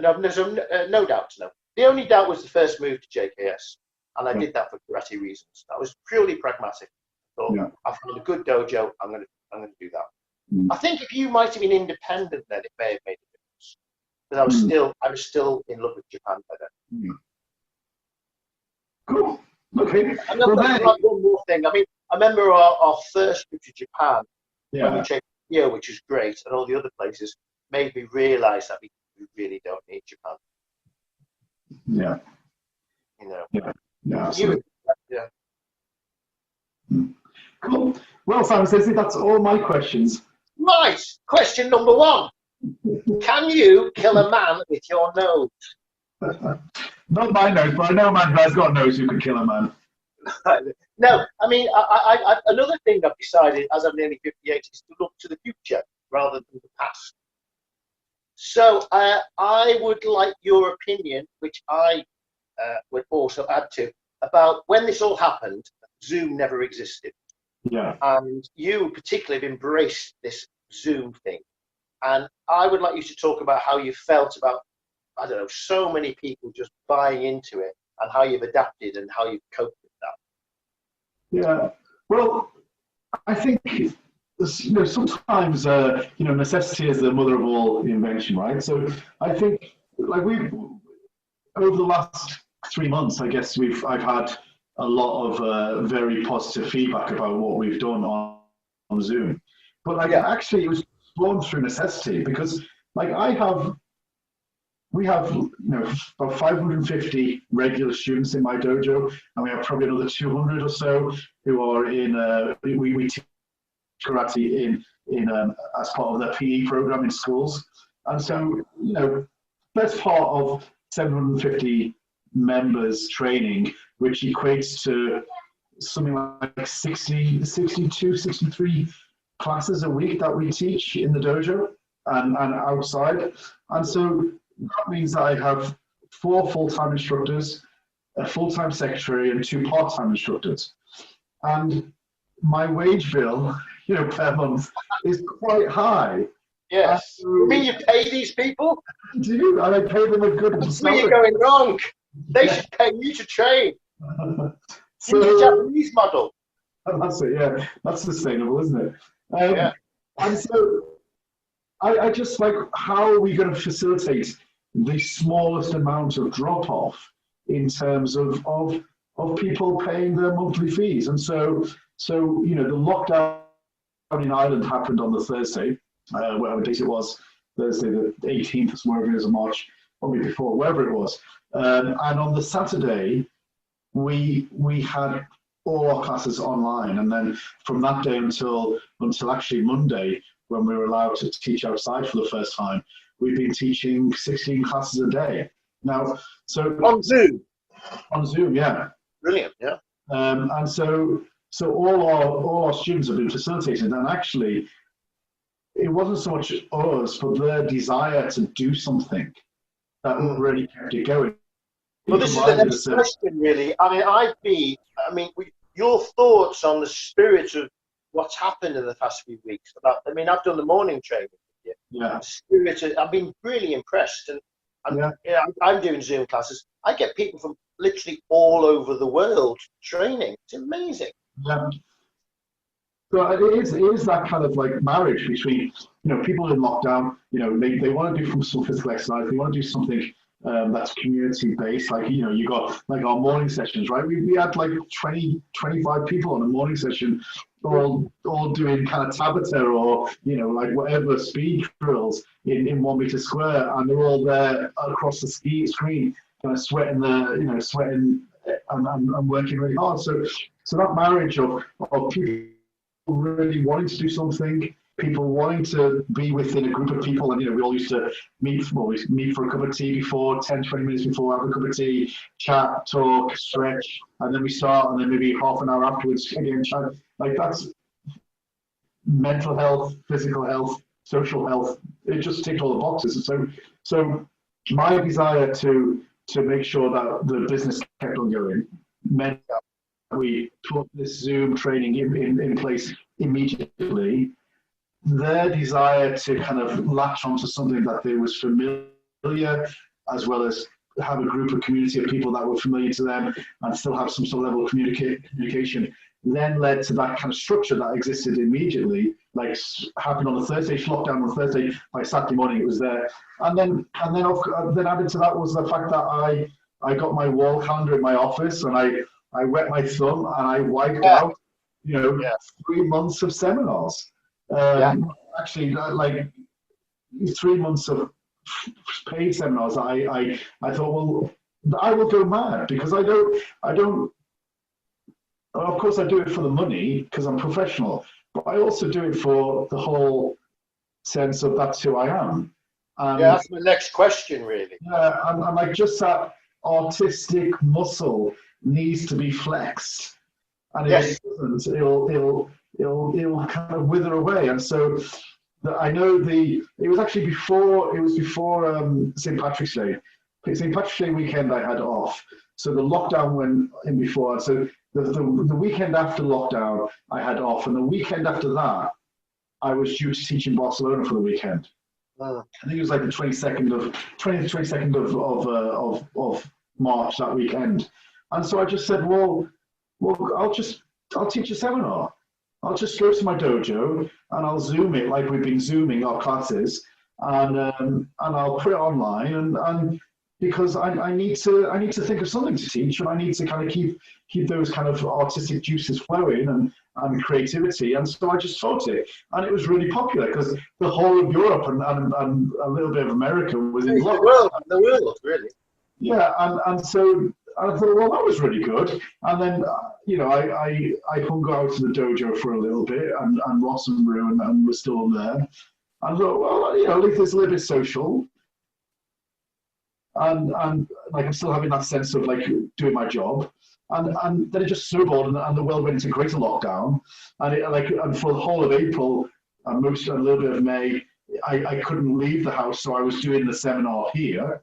doubts. No. The only doubt was the first move to JKS, and I did that for karate reasons. That was purely pragmatic. I thought, I found a good dojo. I'm going to do that. I think if you might have been independent, then it may have made a difference. But I was still in love with Japan by then. Cool. Okay. And then like one more thing. I mean, I remember our first trip to Japan when we checked here, which was great, and all the other places made me realise that we really don't need Japan. Yeah. You know. Yeah. Absolutely. Yeah. Cool. Well, Simon Sensei, that's all my questions. Right. Question number 1. Can you kill a man with your nose? Not my nose, but I know a man who has got a nose who can kill a man. No, I mean, I another thing I've decided as I'm nearly 58 is to look to the future rather than the past. So I would like your opinion, which I would also add to, about when this all happened, Zoom never existed. Yeah. And you particularly have embraced this Zoom thing. And I would like you to talk about how you felt about, I don't know, so many people just buying into it, and how you've adapted and how you've coped with that. Yeah. Well, I think, you know, sometimes, you know, necessity is the mother of all invention, right? So I think, like, over the last 3 months, I guess I've had a lot of very positive feedback about what we've done on Zoom. But like, actually, it was born through necessity, because like we have, you know, about 550 regular students in my dojo, and we have probably another 200 or so who are in. We teach karate in as part of their PE program in schools, and so, you know, best part of 750 members training, which equates to something like 62, 63 classes a week that we teach in the dojo and outside, and so. That means that I have 4 full-time instructors, a full-time secretary, and 2 part-time instructors. And my wage bill, you know, per month is quite high. Yes. You mean you pay these people? I do, and I pay them a good Where salary. are you going wrong? They should pay you to train. So, in the Japanese model. That's it, yeah. That's sustainable, isn't it? Yeah. And so I just like, how are we going to facilitate the smallest amount of drop off in terms of people paying their monthly fees? And so you know, the lockdown in Ireland happened on the Thursday, whatever date it was, Thursday the 18th or whatever it is of March, probably before, wherever it was. And on the Saturday, we had all our classes online, and then from that day until actually Monday, when we were allowed to teach outside for the first time, we've been teaching 16 classes a day. Now, so on Zoom. On Zoom, yeah. Brilliant, yeah. And so all our students have been facilitated, and actually, it wasn't so much us, but their desire to do something that really kept it going. Well, this is the next question, really. I mean, your thoughts on the spirit of what's happened in the past few weeks. I've done the morning training. Yeah. I've been really impressed, and I'm doing Zoom classes. I get people from literally all over the world training. It's amazing. Yeah. So it is that kind of like marriage between, you know, people in lockdown, you know, they want to do some physical exercise, they want to do something that's community based, like, you know, you got like our morning sessions, right? We had like 20, 25 people on a morning session, all doing kind of Tabata or, you know, like whatever speed drills in 1 meter square, and they're all there across the screen, kind of sweating and working really hard. So that marriage of people really wanting to do something, people wanting to be within a group of people, and, you know, we all used to meet for a cup of tea before, 10, 20 minutes before, have a cup of tea, chat, talk, stretch, and then we start, and then maybe half an hour afterwards, again, chat. Like, that's mental health, physical health, social health. It just ticked all the boxes. So my desire to make sure that the business kept on going meant that we put this Zoom training in place immediately. Their desire to kind of latch onto something that they was familiar, as well as have a group of community of people that were familiar to them and still have some sort of level of communication, then led to that kind of structure that existed immediately, like happened on the Thursday, lockdown on Thursday, by Saturday morning it was there. And then added to that was the fact that I got my wall calendar in my office, and I wet my thumb and I wiped out, 3 months of seminars. Actually, like 3 months of paid seminars. I thought, well, I will go mad, because I don't. Of course, I do it for the money because I'm professional, but I also do it for the whole sense of that's who I am. And, that's my next question, really. Yeah, and like, just that artistic muscle needs to be flexed, and if it doesn't, it'll kind of wither away. And so I know it was actually before St. Patrick's Day. St. Patrick's Day weekend I had off, so the lockdown went in before. So the weekend after lockdown I had off, and the weekend after that I was due to teach in Barcelona for the weekend. I think it was like the 22nd of March that weekend. And so I just said, well, I'll teach a seminar. I'll just go to my dojo and I'll Zoom it like we've been Zooming our classes, and I'll put it online, and because I need to think of something to teach, and I need to kind of keep those kind of artistic juices flowing and creativity. And so I just taught it, and it was really popular because the whole of Europe and a little bit of America was in lockdown. The world, really. Yeah, and so I thought, well, that was really good. And then, I hung out to the dojo for a little bit, and Ross and Rue and was still there. And I thought, well, at least it's a little bit social. And like, I'm still having that sense of like doing my job. And then it just snowballed, and the world went into greater lockdown. And for the whole of April and a little bit of May, I couldn't leave the house, so I was doing the seminar here.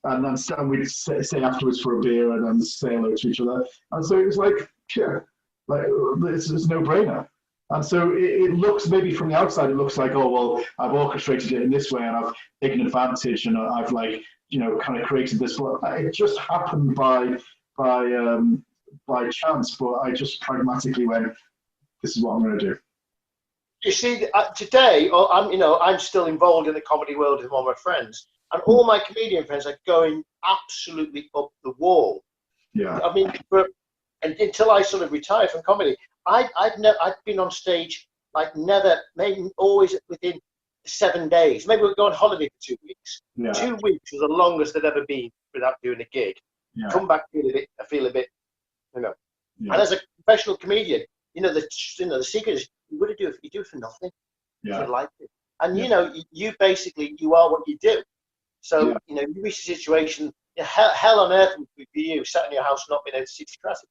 And then we'd stay afterwards for a beer and then say hello to each other. And so it was like, it's a no-brainer. And so it looks, maybe from the outside, it looks like, oh, well, I've orchestrated it in this way and I've taken advantage and I've kind of created this. It just happened by chance, but I just pragmatically went, this is what I'm going to do. You see, today, I'm still involved in the comedy world with all my friends, and all my comedian friends are going absolutely up the wall. Yeah. I mean, until I sort of retired from comedy, I'd been on stage like never, maybe always within 7 days. Maybe we'd go on holiday for 2 weeks. Yeah. 2 weeks was the longest I'd ever been without doing a gig. Yeah. Come back, I feel a bit, Yeah. And as a professional comedian, the secret is you do it for nothing. Yeah. You like it, and you basically you are what you do. So you reach a situation. Hell on earth would be for you, sat in your house not being able to see karate.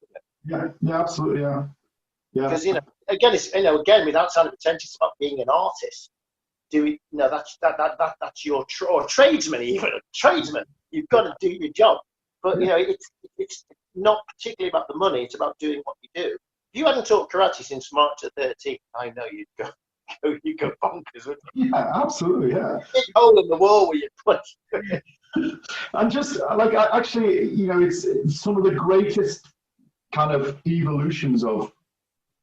Yeah, absolutely, yeah. Because again, again, without sounding pretentious, it's about being an artist. That's your or tradesman, even a tradesman. You've got to do your job, but it's not particularly about the money. It's about doing what you do. If you hadn't taught karate since March of 13, I know you'd go bonkers, wouldn't you? Yeah, absolutely, yeah. Big hole in the wall where you put. And just like actually, it's some of the greatest kind of evolutions of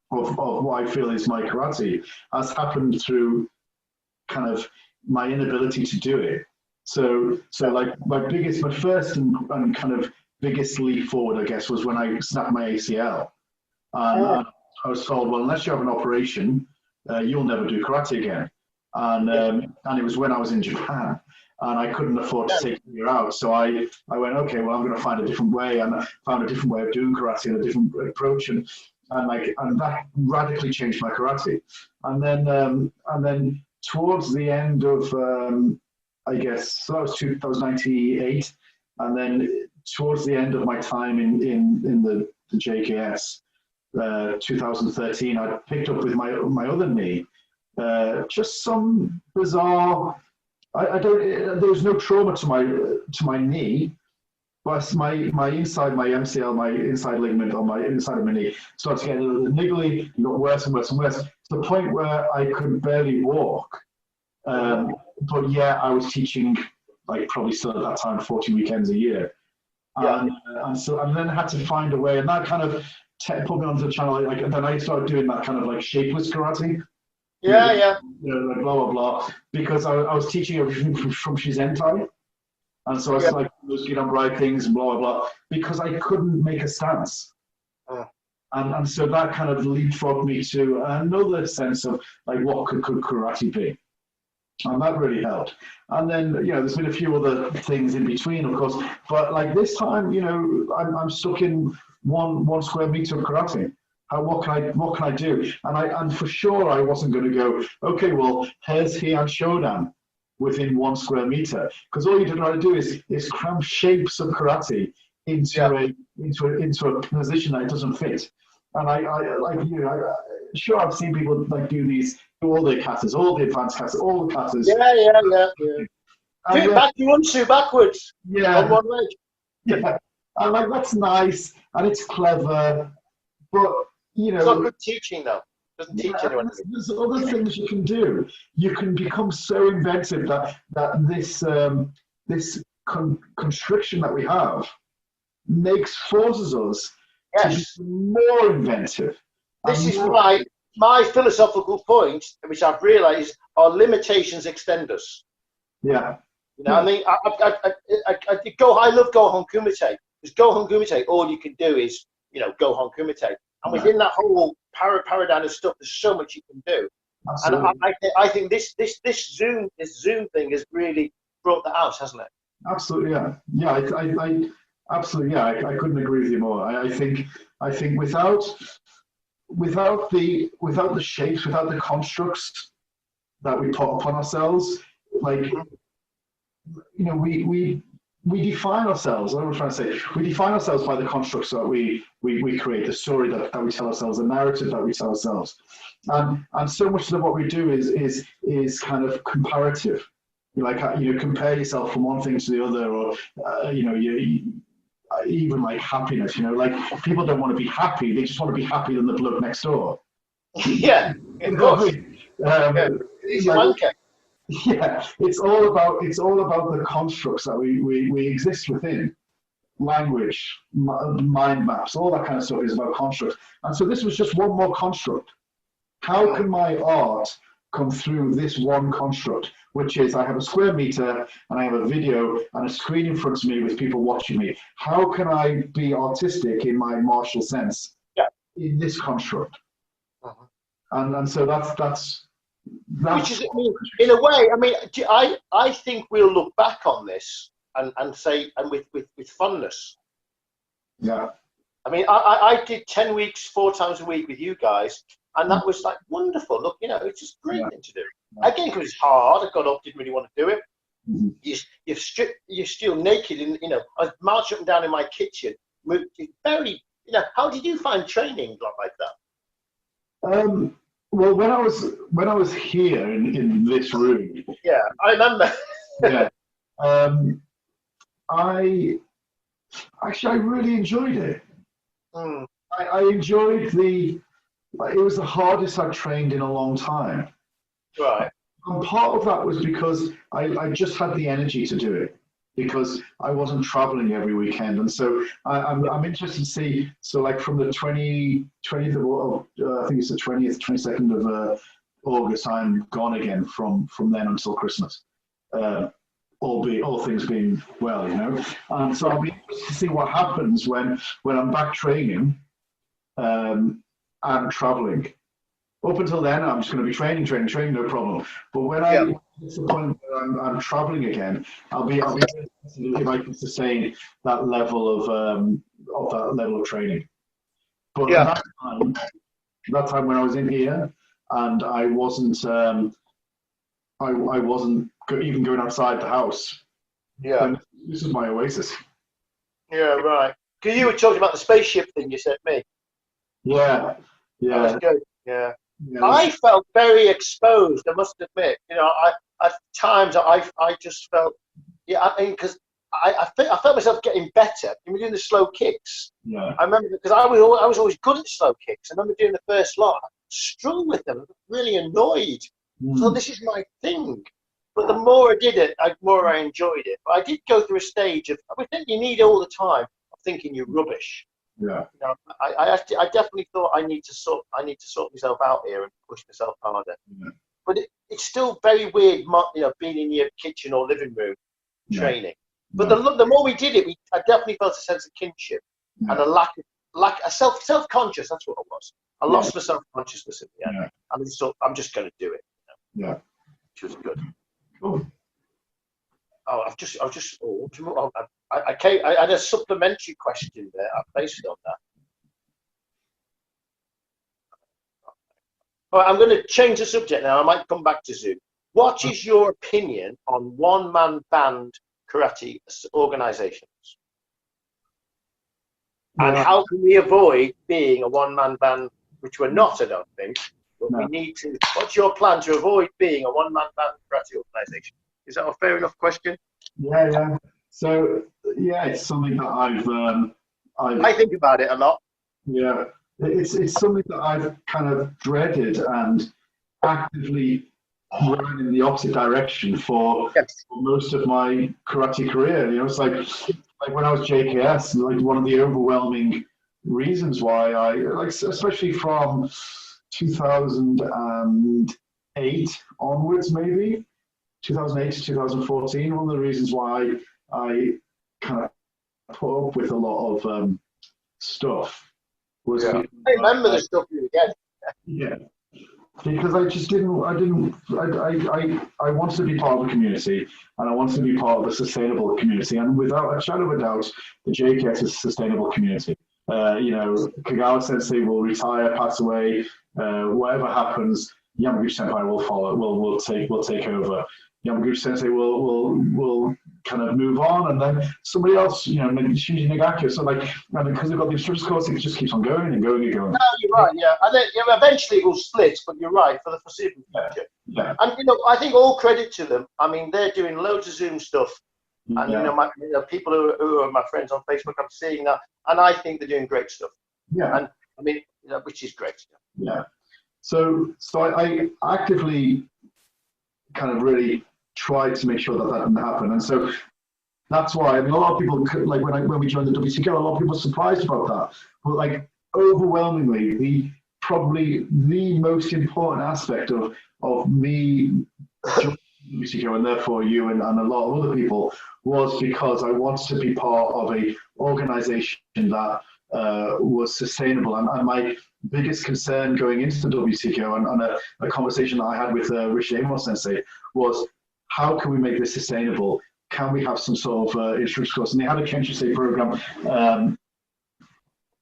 what I feel is my karate has happened through kind of my inability to do it. So like my first and kind of biggest leap forward, I guess, was when I snapped my ACL. And I was told, well, unless you have an operation, you'll never do karate again. And it was when I was in Japan, and I couldn't afford to take a year out. So I went, okay, well, I'm going to find a different way, and I found a different way of doing karate and a different approach, and that radically changed my karate. And then towards the end of I guess so that was 1998, and then towards the end of my time in the JKS. 2013, I picked up with my other knee, just some bizarre. There was no trauma to my knee, but my MCL, my inside ligament on my inside of my knee started to get a little niggly. It got worse and worse and worse to the point where I could barely walk. But yeah, I was teaching like probably still at that time 40 weekends a year, and then I had to find a way, and that kind of put me onto the channel, and then I started doing that kind of like shapeless karate. Like blah blah blah, because I was teaching everything from Shizentai, and so I was like those Gidan things and blah blah blah, because I couldn't make a stance, and so that kind of leapfrogged me to another sense of like what could karate be, and that really helped. And then there's been a few other things in between, of course, but like this time, I'm stuck in one square meter of karate. What can I do? And for sure I wasn't going to go, okay, well, here's Heian Shodan within 1 square meter, because all you're trying to do is cram shapes of karate into a position that it doesn't fit. And sure, I've seen people like do all the katas, all the advanced katas, all the katas. Do back Yunsu backwards. On one leg. Yeah. And like that's nice and it's clever, but it's not good teaching though. It doesn't teach anyone. There's other things you can do. You can become so inventive that this constriction that we have forces us to be more inventive. This is my philosophical point, which I've realised are limitations extend us. Yeah. I mean, I love Gohon Kumite. Because Gohon Kumite, all you can do is, Gohon Kumite. And within that whole paradigm of stuff, there's so much you can do. Absolutely. And I think this Zoom thing has really brought that out, hasn't it? Absolutely, yeah. Yeah, I absolutely, yeah. I couldn't agree with you more. I think without the shapes, without the constructs that we put upon ourselves, like we define ourselves. What I'm trying to say, we define ourselves by the constructs that we create, the story that we tell ourselves, the narrative that we tell ourselves, and so much of what we do is kind of comparative. Compare yourself from one thing to the other, or even like happiness. Like people don't want to be happy; they just want to be happier than the bloke next door. Yeah, of course. Yeah, it's all about the constructs that we exist within. Language, mind maps, all that kind of stuff is about constructs. And so this was just one more construct How can my art come through this one construct, which is I have a square meter and I have a video and a screen in front of me with people watching me. How can I be artistic in my martial sense in this construct? And so that's which is, I mean, in a way, I mean, I think we'll look back on this and say, and with fondness. Yeah. I mean, I did 10 weeks, 4 times a week with you guys, and that was like wonderful. Look, you know, it's just a great thing to do. Again, because it's hard. I got up, didn't really want to do it. You're still naked, and you know, I was marching up and down in my kitchen. Very, you know, how did you find training like that? Well, when I was here in this room, yeah, I remember. yeah, I really enjoyed it. I enjoyed it was the hardest I've trained in a long time. Right. And part of that was because I just had the energy to do it, because I wasn't traveling every weekend. And so I'm interested to see, so like from the 20th of, I think it's the 20th, 22nd of August, I'm gone again from then until Christmas. All things being well, you know. And so I'll be interested to see what happens when I'm back training and traveling. Up until then, I'm just going to be training, no problem. But when I get to the point where I'm traveling again, I'll be interested if I can sustain that level of training. But at that time when I was in here, and I wasn't even going outside the house. Yeah. This is my oasis. Yeah, right. Because you were talking about the spaceship thing you said to me. Yeah. That was good. Yeah. I felt very exposed, I must admit. You know, at times I just felt, I mean, because I felt myself getting better. You were doing the slow kicks. Yeah. I remember, because I was always good at slow kicks. I remember doing the first lot. I struggled with them, really annoyed. So this is my thing. But the more I did it, the more I enjoyed it. But I did go through a stage of, I think you need all the time of thinking you're rubbish. Yeah. You know, I definitely thought I need to sort myself out here and push myself harder. Yeah. But it's still very weird, you know, being in your kitchen or living room training. But the more we did it, I definitely felt a sense of kinship and a lack of self-conscious. That's what it was. I lost my self-consciousness in the end. I'm just going to do it. You know? Yeah. Which was good. Cool. Oh, I had a supplementary question there based on that. All right, I'm going to change the subject now. I might come back to Zoom. What is your opinion on one-man band karate organizations? And how can we avoid being a one-man band, which we're not, I don't think, but we need to. What's your plan to avoid being a one-man band karate organization? Is that a fair enough question? Yeah. So it's something that I think about it a lot. Yeah, it's something that I've kind of dreaded and actively run in the opposite direction for most of my karate career. You know, it's like when I was JKS, like one of the overwhelming reasons why I like, especially from 2008 onwards, maybe 2008 to 2014. One of the reasons why I kind of put up with a lot of stuff was I remember the stuff you were getting. Yeah, because I just I wanted to be part of the community, and I wanted to be part of a sustainable community, and without a shadow of a doubt, the JKS is a sustainable community. You know, Kagawa Sensei will retire, pass away, whatever happens, Yamaguchi Senpai will follow. Will take over. Yamaguchi Sensei will kind of move on, and then somebody else, you know, maybe Shinji Nagaki. So like, because they've got the instructor's course, it just keeps on going and going and going. No, you're right. Yeah, and then eventually it will split. But you're right, for the foreseeable future. Yeah. And you know, I think all credit to them. I mean, they're doing loads of Zoom stuff, and you know, people who are my friends on Facebook, I'm seeing that, and I think they're doing great stuff. Yeah. And I mean, you know, which is great. Yeah. So I actively kind of really tried to make sure that didn't happen, and so that's why, I mean, a lot of people, like when we joined the WCK, a lot of people were surprised about that, but like overwhelmingly the probably the most important aspect of me joining WTO, and therefore you and a lot of other people, was because I wanted to be part of a organization that was sustainable. And my biggest concern going into the WTO, and a conversation that I had with Richard Amos Sensei, was how can we make this sustainable? Can we have some sort of instructor course? And they had a Kenshin program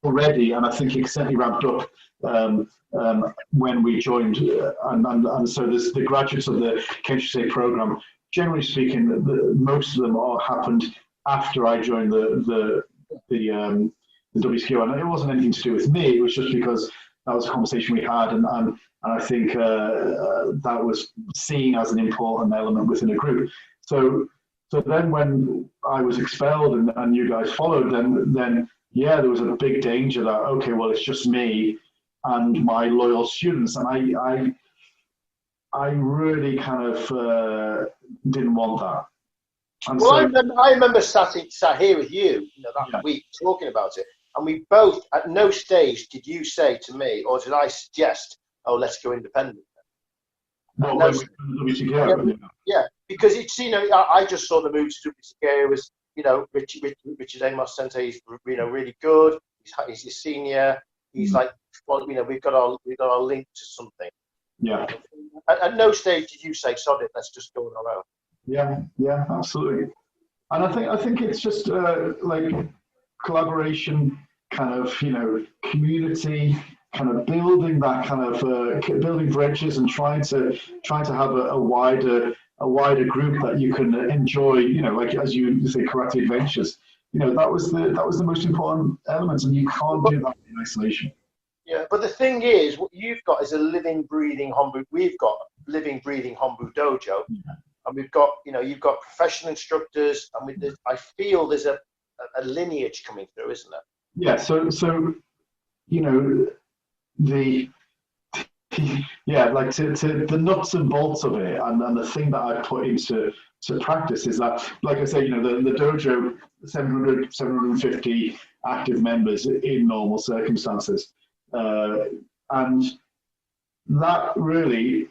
already, and I think it certainly ramped up when we joined. And so there's the graduates of the Kenshin program. Generally speaking, most of them all happened after I joined the WTO, and it wasn't anything to do with me. It was just because that was a conversation we had, and I think that was seen as an important element within a group. So then when I was expelled and you guys followed, then yeah, there was a big danger that, okay, well, it's just me and my loyal students, and I really kind of didn't want that. And well, so, I remember sat here with you, that week talking about it, and we both, at no stage did you say to me, or did I suggest, oh, let's go independent. well, No, yeah, because it's, I just saw the move to WTO was, Richard Amos Sensei is, really good. He's a senior. He's like, well, we've got our link to something. Yeah. At no stage did you say, sod it, let's just go on our own. Yeah, absolutely. And I think it's just like collaboration, kind of, community, kind of building that kind of building bridges and trying to have a wider group that you can enjoy, like as you say, karate adventures. That was the most important element, and you can't do that in isolation. Yeah, but the thing is, what you've got is a living, breathing Hombu. We've got living, breathing Hombu Dojo, and we've got, you've got professional instructors, and I feel there's a lineage coming through, isn't there? Yeah. So the like to the nuts and bolts of it, and the thing that I put into practice is that, like I say, the dojo, 750 active members in normal circumstances. And that really,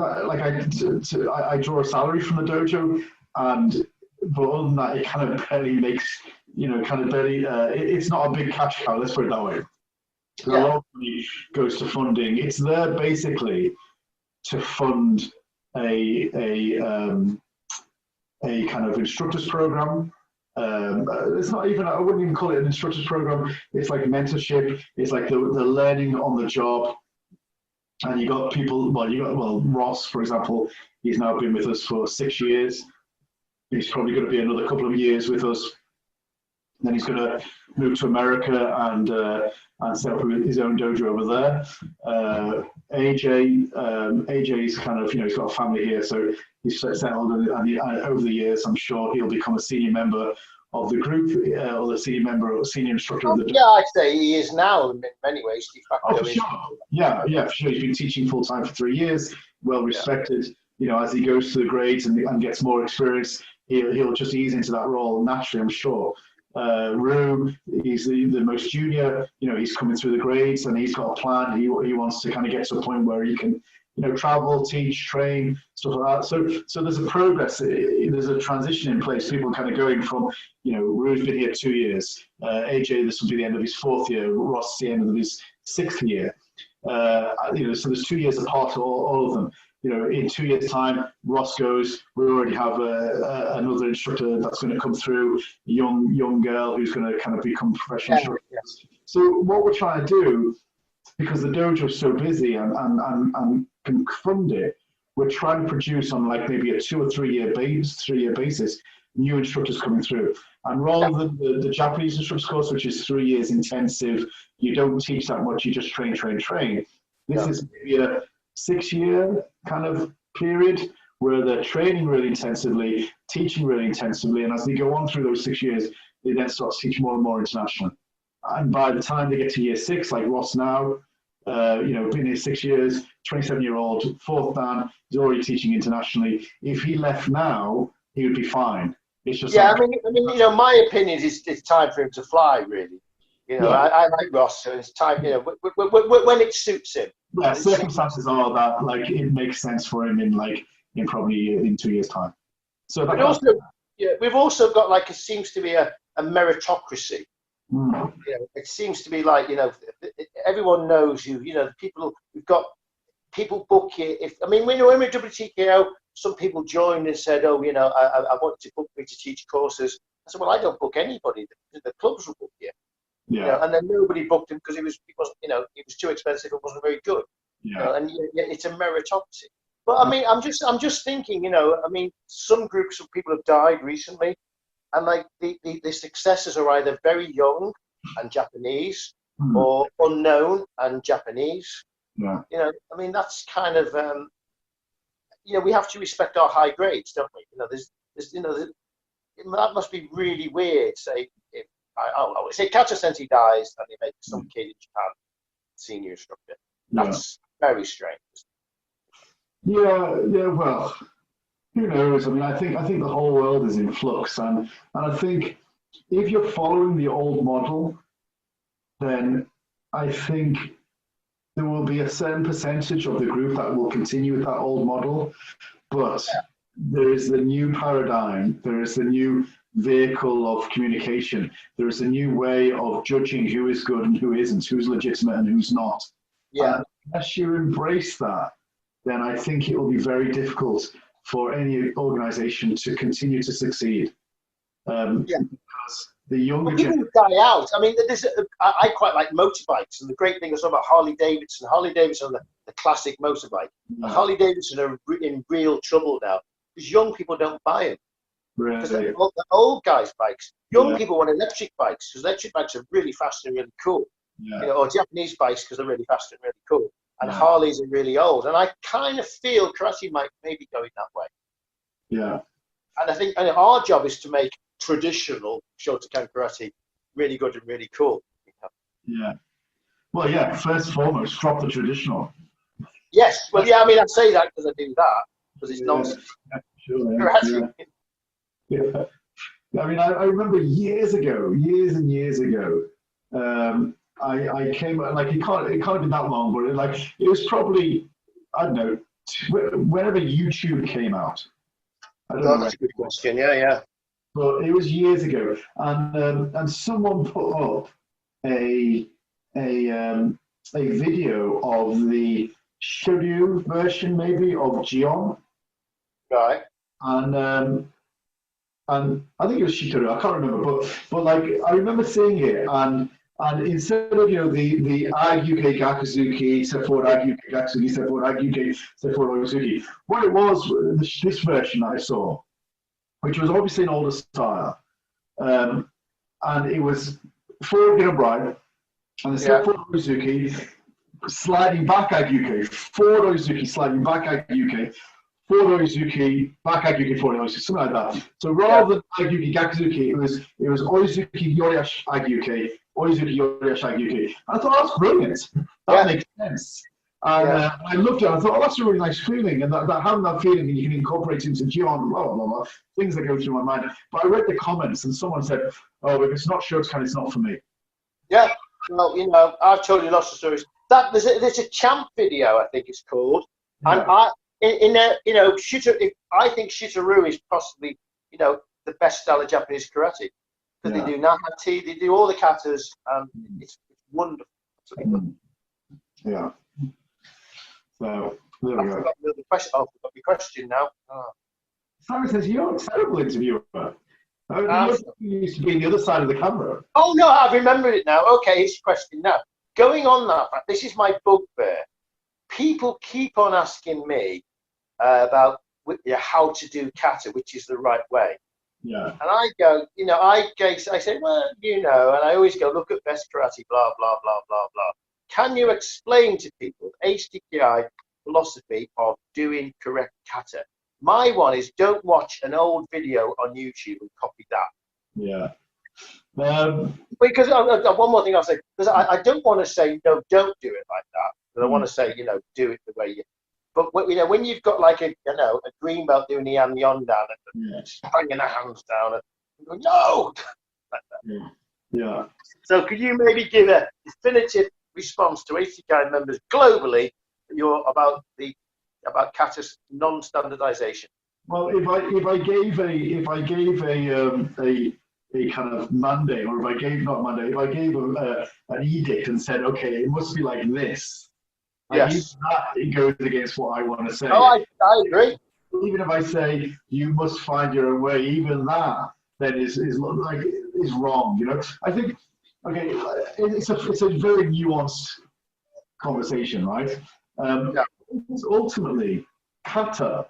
I draw a salary from the dojo, but other than that, it kind of barely makes, it's not a big cash cow, let's put it that way. A lot of money goes to funding. It's there basically to fund a kind of instructors program. It's not even, I wouldn't even call it an instructors program. It's like mentorship. It's like the learning on the job. And you got people, Ross, for example, he's now been with us for 6 years. He's probably going to be another couple of years with us. Then he's going to move to America and set up his own dojo over there. AJ's kind of, he's got a family here, so he's settled, and over the years, I'm sure he'll become a senior member of the group, or the senior instructor of the dojo. Yeah, I'd say he is now in many ways. Oh, for sure. Yeah, for sure. He's been teaching full time for 3 years, well respected. As he goes through the grades and gets more experience, he'll just ease into that role naturally, I'm sure. Rue, he's the most junior, he's coming through the grades, and he's got a plan. He wants to kind of get to a point where he can, travel, teach, train, stuff like that. So there's a progress, there's a transition in place. People kind of going from, Rue's been here 2 years, AJ, this will be the end of his 4th year, Ross, the end of his 6th year. So there's 2 years apart, all of them. In 2 years' time, Ross goes, we already have another instructor that's going to come through, young girl who's going to kind of become professional instructor. Yeah. So what we're trying to do, because the dojo is so busy and can fund it, we're trying to produce on like maybe a 2 or 3 year basis, new instructors coming through. And rather than the Japanese instructor course, which is 3 years intensive, you don't teach that much, you just train. This is maybe a 6 year kind of period where they're training really intensively, teaching really intensively, and as they go on through those 6 years, they then start to teach more and more internationally. And by the time they get to year 6, like Ross now, been here 6 years, 27-year-old, 4th dan, he's already teaching internationally. If he left now, he would be fine. It's just my opinion is it's time for him to fly, really. You know, Yeah. I like Ross, so it's time. You know, when it suits him. Yeah, circumstances are that like it makes sense for him in probably in 2 years' time. So But also, yeah, we've also got like it seems to be a meritocracy. mm, You know, it seems to be like, you know, everyone knows you. You know, the people we've got people book you. If I mean, when we're in WTKO, some people joined and said, "Oh, you know, I want to book me to teach courses." I said, "Well, I don't book anybody. The clubs will book you." yeah, You know, and then nobody booked him because he wasn't, you know, it was too expensive. It wasn't very good. yeah, You know, and it's a meritocracy. But I mean, I'm just thinking, you know, I mean, some groups of people have died recently, and like the successors are either very young and Japanese mm, or unknown and Japanese. yeah, You know, I mean, that's kind of, you know, we have to respect our high grades, don't we? You know, you know, that must be really weird. Say, if I would say Kata Sensei dies and they make some kid in Japan senior instructor. That's very strange. yeah, yeah. Well, who knows? I mean, I think the whole world is in flux, and I think if you're following the old model, then I think there will be a certain percentage of the group that will continue with that old model, but there is the new paradigm, there is the new vehicle of communication, there is a new way of judging who is good and who isn't, who's legitimate and who's not. Yeah. And unless you embrace that, then I think it will be very difficult for any organization to continue to succeed. Because the younger People would die out. I mean, I quite like motorbikes, and the great thing is about Harley Davidson. Harley Davidson, the classic motorbike. And Harley Davidson are in real trouble now because young people don't buy them. Because they're old guys' bikes. Young people want electric bikes because electric bikes are really fast and really cool. You know, or Japanese bikes because they're really fast and really cool. And Harleys are really old. And I kind of feel karate might maybe going that way. Yeah. And I think our job is to make traditional Shotokan karate really good and really cool. Yeah. Well, yeah, first and foremost, drop the traditional. Yes. Well, yeah, I mean, I say that because I do that, because it's nonsense. Yeah, sure, yeah. I mean, I remember years and years ago, I came, like, it can't have been that long, but it was probably, I don't know, whenever YouTube came out. I don't know. That's a good question. Yeah. But it was years ago, and someone put up a video of the Shiryu version, maybe, of Gion. Right. And I think it was Shitoru, I can't remember, but like I remember seeing it, and instead of, you know, the Agyuke Gakuzuki, step forward Agyuke Gakuzuki, step forward Agyuke, step forward Oizuki, what it was, this version that I saw, which was obviously an older style, and it was forward in a bride, and the step forward Oizuki, sliding back Agyuke, forward Oizuki, sliding back Agyuke, forward Oizuki, back Agyuke, forward Oizuki, something like that. So rather than Agyuke Gakuzuki, it was Oizuki Yoryash Agyuke, Oizuki Yoryash Agyuke. I thought, that's brilliant. That makes sense. And I looked at it, I thought, oh, that's a really nice feeling. And that having that feeling, and you can incorporate into Gion, blah, blah, blah, things that go through my mind. But I read the comments, and someone said, oh, if it's not Shotokan, it's not for me. Yeah. Well, you know, I've told you lots of stories. There's a champ video, I think it's called. And you know, I think Shitoru is possibly, you know, the best style of Japanese karate. Because they do Nahati, they do all the katas, and it's wonderful. Yeah. So, there we go. I forgot the question now. Oh. Simon says, you're a terrible interviewer. You used to be on the other side of the camera. Oh, no, I've remembered it now. Okay, here's the question now. Going on that, this is my bugbear. People keep on asking me about how to do kata, which is the right way. Yeah. And I go, you know, I say, well, you know, and I always go, look at best karate, blah, blah, blah, blah, blah. Can you explain to people HTKI philosophy of doing correct kata? My one is don't watch an old video on YouTube and copy that. Yeah. Because one more thing I'll say, because I don't want to say, no, don't do it like that. But I want to say, you know, do it the way you. But you know, when you've got like a green belt doing the yan yon down and banging the hands down and going, no, like that. Yeah. So could you maybe give a definitive response to Isekai members globally about kata's non-standardization? Well, if I gave a kind of mandate, or if I gave not mandate, if I gave an edict and said, okay, it must be like this, like, even Yes. that, it goes against what I want to say. Oh, I agree. Even if I say you must find your own way, even that then is wrong. You know, I think, okay, it's a very nuanced conversation, right? Yeah. Ultimately, kata,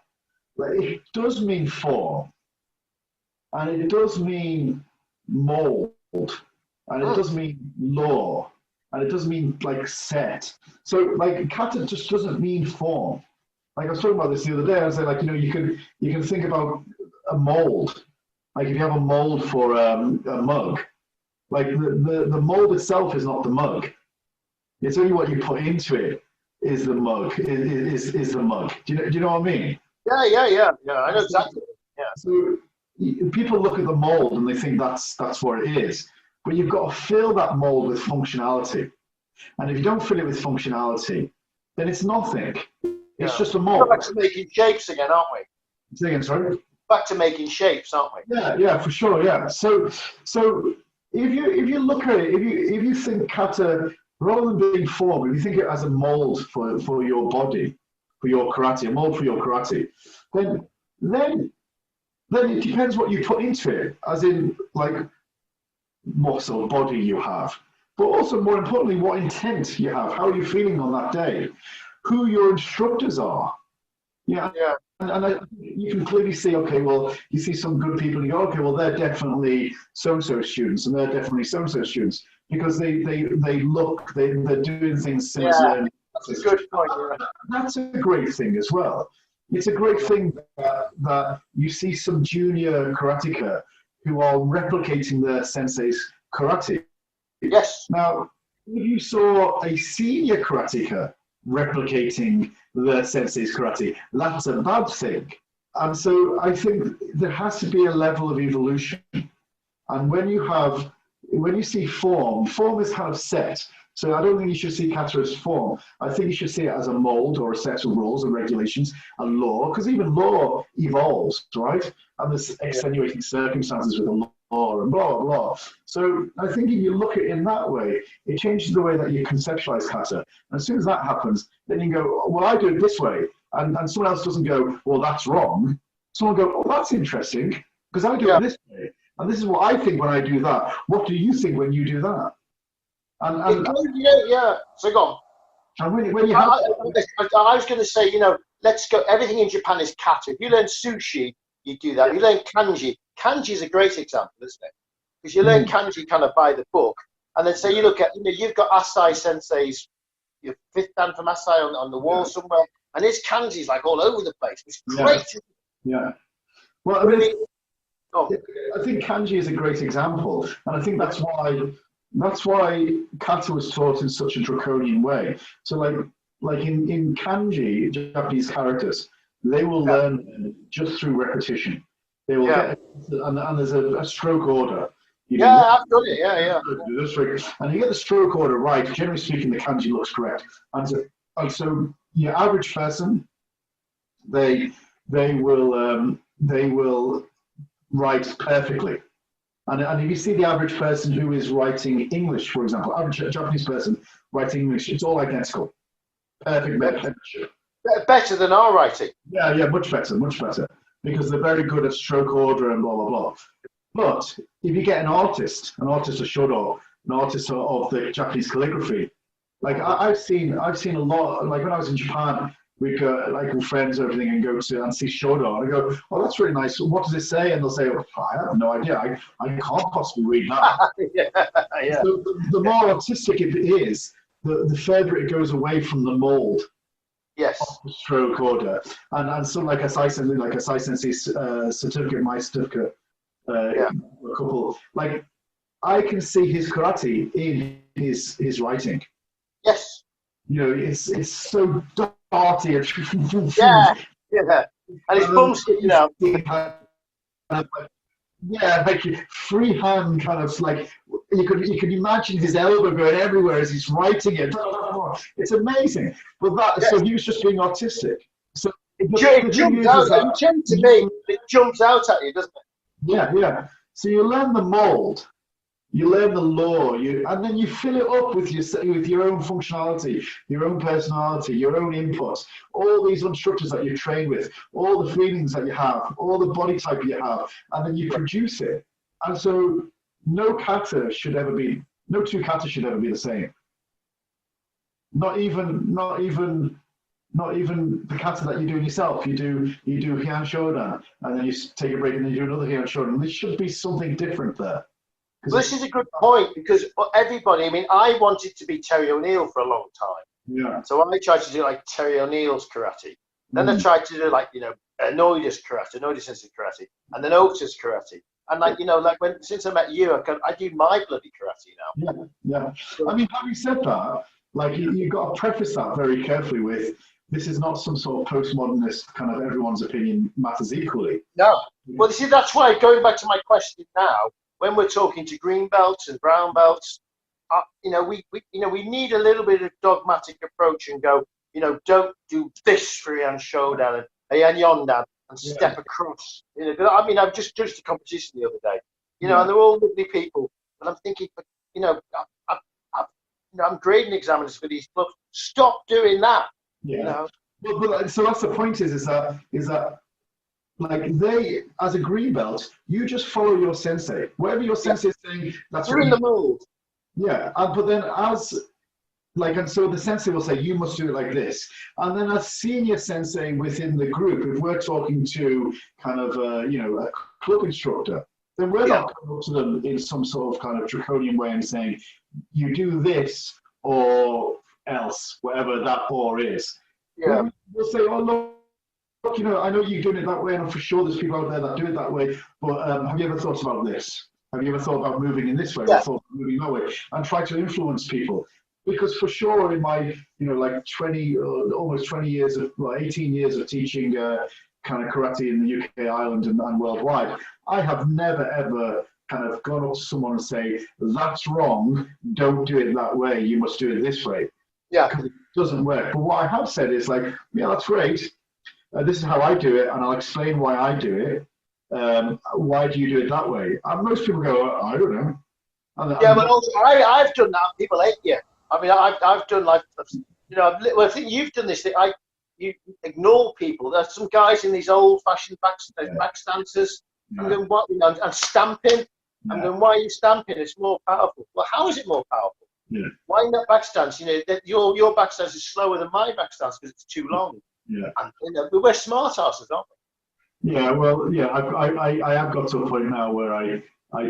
it does mean form, and it does mean mold, and it does mean law, and it does mean like set. So like kata just doesn't mean form. Like I was talking about this the other day. I was saying, like, you know, you can think about a mold. Like if you have a mold for a mug, like the mold itself is not the mug. It's only what you put into it is the mug. Is the mug. Do you know what I mean? Yeah. I know exactly. Yeah. So people look at the mold and they think that's what it is, but you've got to fill that mold with functionality. And if you don't fill it with functionality, then it's nothing. It's just a mold. We're back to making shapes again, aren't we? Say again, sorry. Back to making shapes, aren't we? Yeah, for sure. Yeah. So if you look at it, if you think kata, rather than being form, if you think it as a mold for your body, for your karate, a mold for your karate, then it depends what you put into it, as in like what sort of body you have, but also more importantly, what intent you have. How are you feeling on that day? Who your instructors are. Yeah. And you can clearly see, okay, well, you see some good people and you go, okay, well, they're definitely so-and-so students and they're definitely so-and-so students because they're doing things similar. Yeah, that's a good point. Yeah. That's a great thing as well. It's a great thing that you see some junior karateka who are replicating their sensei's karate. Yes. Now, if you saw a senior karateka replicating the sensei's karate, that's a bad thing. And so I think there has to be a level of evolution. And when you see form is kind of set. So I don't think you should see kata as form. I think you should see it as a mold or a set of rules and regulations, a law, because even law evolves, right? And there's extenuating circumstances with the law and blah, blah, blah. So I think if you look at it in that way, it changes the way that you conceptualize kata. And as soon as that happens, then you go, well, I do it this way. And someone else doesn't go, well, that's wrong. Someone go, oh, that's interesting, because I do it this way. And this is what I think when I do that. What do you think when you do that? And So go on. And when you have, I was going to say, let's go. Everything in Japan is kata. If you learn sushi, you do that. You learn kanji. Kanji is a great example, isn't it? Because you learn kanji kind of by the book, and then say you look at, you've got Asai Sensei's, your fifth dan from Asai on the wall somewhere, and his kanji's like all over the place. It's great. Yeah. Well, I mean, I think kanji is a great example, and I think that's why kata was taught in such a draconian way. So like in kanji, Japanese characters, they will learn just through repetition. They will get, and there's a stroke order. I've done it. Yeah. And you get the stroke order right. Generally speaking, the kanji looks correct. And so your average person, they will write perfectly. And if you see the average person who is writing English, for example, average Japanese person writing English, it's all identical. Perfect penmanship. Better than our writing. Yeah, much better. Because they're very good at stroke order and blah, blah, blah. But if you get an artist of shodo, an artist of the Japanese calligraphy, like I've seen a lot, like when I was in Japan, we go like with friends and everything and go to and see shodo, and I go, oh, that's really nice. What does it say? And they'll say, oh, I have no idea. I can't possibly read that. So the more artistic it is, the further it goes away from the mold. Yes. Of the stroke order, and so like Asai Sensei's certificate, my certificate, a couple. Like I can see his karate in his writing. Yes. It's so darty and and his bum sticking out. Yeah, like freehand kind of like you could imagine his elbow going everywhere as he's writing it. It's amazing. But so he was just being artistic. So it jumps out. You tend to be. It jumps out at you, doesn't it? Yeah, yeah. So you learn the mold. You learn the law, and then you fill it up with your own functionality, your own personality, your own inputs, all these instructors that you train with, all the feelings that you have, all the body type you have, and then you produce it. And so no two kata should ever be the same. Not even the kata that you do yourself. You do Heian Shodan, and then you take a break and then you do another Heian Shodan. There should be something different there. Well, this is a good point, because everybody, I mean, I wanted to be Terry O'Neill for a long time. Yeah. So I tried to do like Terry O'Neill's karate. Then I tried to do like, Noida's karate, Noida Sensei karate, and then Ota's karate. And like, since I met you, I do my bloody karate now. Yeah. I mean, having said that, like you've got to preface that very carefully with, this is not some sort of postmodernist kind of everyone's opinion matters equally. No. Well, see, that's why, going back to my question now, when we're talking to green belts and brown belts, we need a little bit of dogmatic approach and go, don't do this for Heian Shodan and Heian Yondan and step across. I mean, I've just judged a competition the other day, and they're all lovely people, but I'm thinking, I'm grading examiners for these clubs. Stop doing that. Yeah. Well, so that's the point. Is that. Like they, as a green belt, you just follow your sensei. Whatever your sensei is saying, that's you're in the mold. Yeah, but then and so the sensei will say, you must do it like this. And then a senior sensei within the group, if we're talking to kind of, a club instructor, then we're not coming up to them in some sort of kind of draconian way and saying, you do this or else, whatever that or is. Yeah. We'll say, oh, look, I know you're doing it that way, and I'm for sure there's people out there that do it that way, but have you ever thought about this? Have you ever thought about moving in this way, or thought about moving that way? And try to influence people. Because for sure in my, almost 20 years of, 18 years of teaching kind of karate in the UK, Ireland, and worldwide, I have never, ever kind of gone up to someone and say, that's wrong, don't do it that way, you must do it this way. Yeah. Because it doesn't work. But what I have said is like, yeah, that's great. This is how I do it, and I'll explain why I do it. Why do you do it that way? And most people go, I don't know. But also, I've done that. People hate you. I mean, I've done like, I think you've done this thing. You ignore people. There's some guys in these old-fashioned backstances, and stamping. Yeah. And then why are you stamping? It's more powerful. Well, how is it more powerful? Yeah. Why not backstance? Your backstance is slower than my backstance because it's too long. Yeah. And we're smart asses, aren't we? Yeah, well, yeah, I have got to a point now where I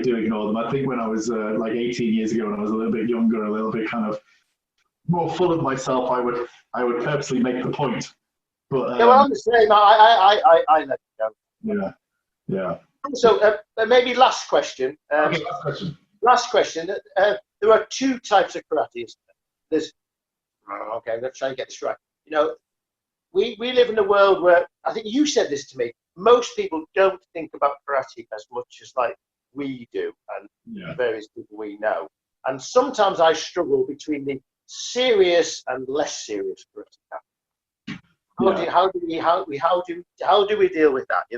do ignore them. I think when I was like 18 years ago, when I was a little bit younger, a little bit kind of more full of myself, I would purposely make the point. But I'm the same. I let you go. Yeah. So maybe last question. Okay, last question. There are two types of karate. There's I'm going to try and get this right. We live in a world where, I think you said this to me, most people don't think about karate as much as like we do and various people we know. And sometimes I struggle between the serious and less serious karate. How do we deal with that,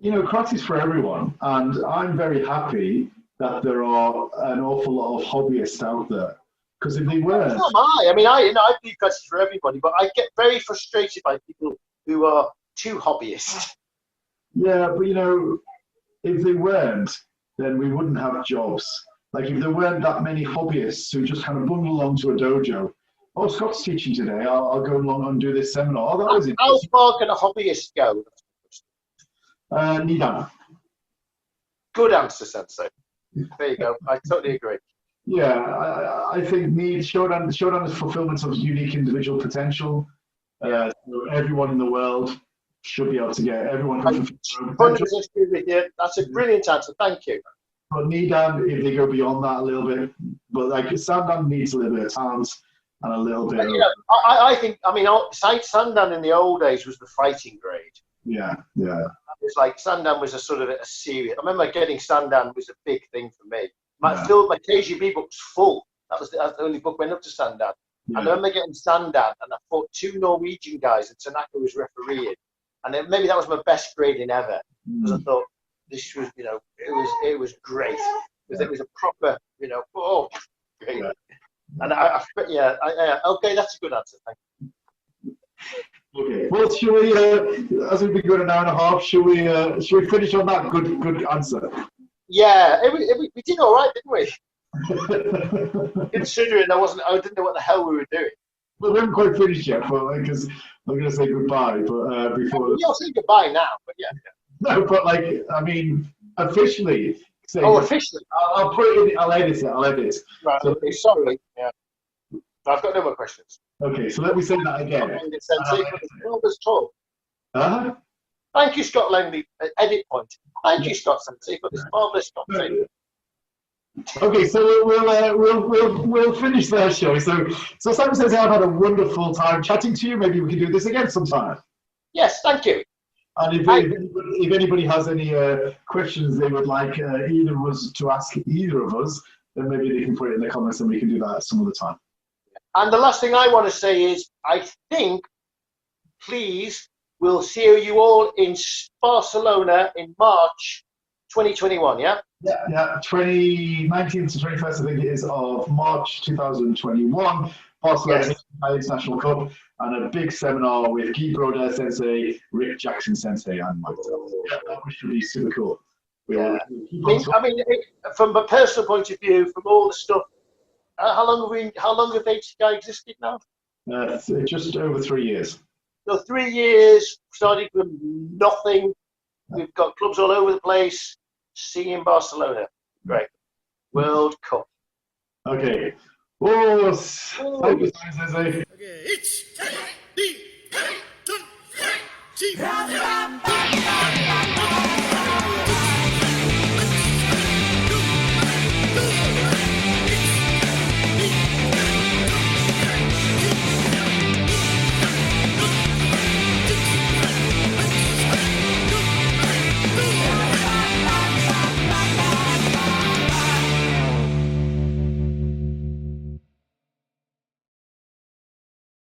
Karate's for everyone, and I'm very happy that there are an awful lot of hobbyists out there. Because if they weren't, so am I. I mean, I believe karate for everybody, but I get very frustrated by people who are too hobbyist. Yeah, but if they weren't, then we wouldn't have jobs. Like if there weren't that many hobbyists who just kind of bundle along to a dojo. Oh, Scott's teaching today. I'll go along and do this seminar. Oh, that was it. How far can a hobbyist go? Nidan. Good answer, Sensei. There you go. I totally agree. Yeah, I think Shodan is fulfillment of unique individual potential. So everyone in the world should be able to get everyone. 100% agree with you. That's a brilliant answer. Thank you. But Nidan, if they go beyond that a little bit, but like Sandan needs a little bit of talent and a little bit. I think Sandan in the old days was the fighting grade. Yeah. It's like Sandan was a sort of a serious. I remember getting Sandan was a big thing for me. My KGB book was full. That was the only book went up to Sandan. Yeah. And I remember getting Sandan, and I fought 2 Norwegian guys, and Tanaka was refereeing. And then maybe that was my best grading ever, because I thought this was, you know, it was great, because it was a proper, you know, great. Yeah. And okay, that's a good answer. Thank you. Okay. Well, should we, as we've been going an hour and a half, should we finish on that good answer? Yeah, we did all right, didn't we? Considering I didn't know what the hell we were doing. Well, we haven't quite finished yet, but because I'm going to say goodbye, but before. You'll say goodbye now, but yeah. No, but like, I mean, officially. Officially. I'll put it in. I'll edit it. Right. So, okay, sorry. Yeah. I've got no more questions. Okay, so let me say that again. Sensei for this marvelous talk. Thank you, Scott Langley. Edit point. Thank you, Scott Sensei, for this marvelous conversation. Okay, so we'll finish there, shall we? So Simon says I've had a wonderful time chatting to you. Maybe we can do this again sometime. Yes, thank you. And if anybody has any questions they would like either of us to ask either of us, then maybe they can put it in the comments and we can do that some other time. And the last thing I want to say is, I think, please, we'll see you all in Barcelona in March 2021, yeah? Yeah, 19th to 21st, I think it is, of March 2021, Barcelona International Cup, and a big seminar with Guy Broder Sensei, Rick Jackson Sensei, and myself. Yeah, that should be super cool. I mean, from a personal point of view, from all the stuff, how long have HCI existed now? Just over 3 years. So 3 years, started from nothing. We've got clubs all over the place. See you in Barcelona. Great. World Cup. Okay. Thank you, Sensei. Okay, it's 3, 2, 1.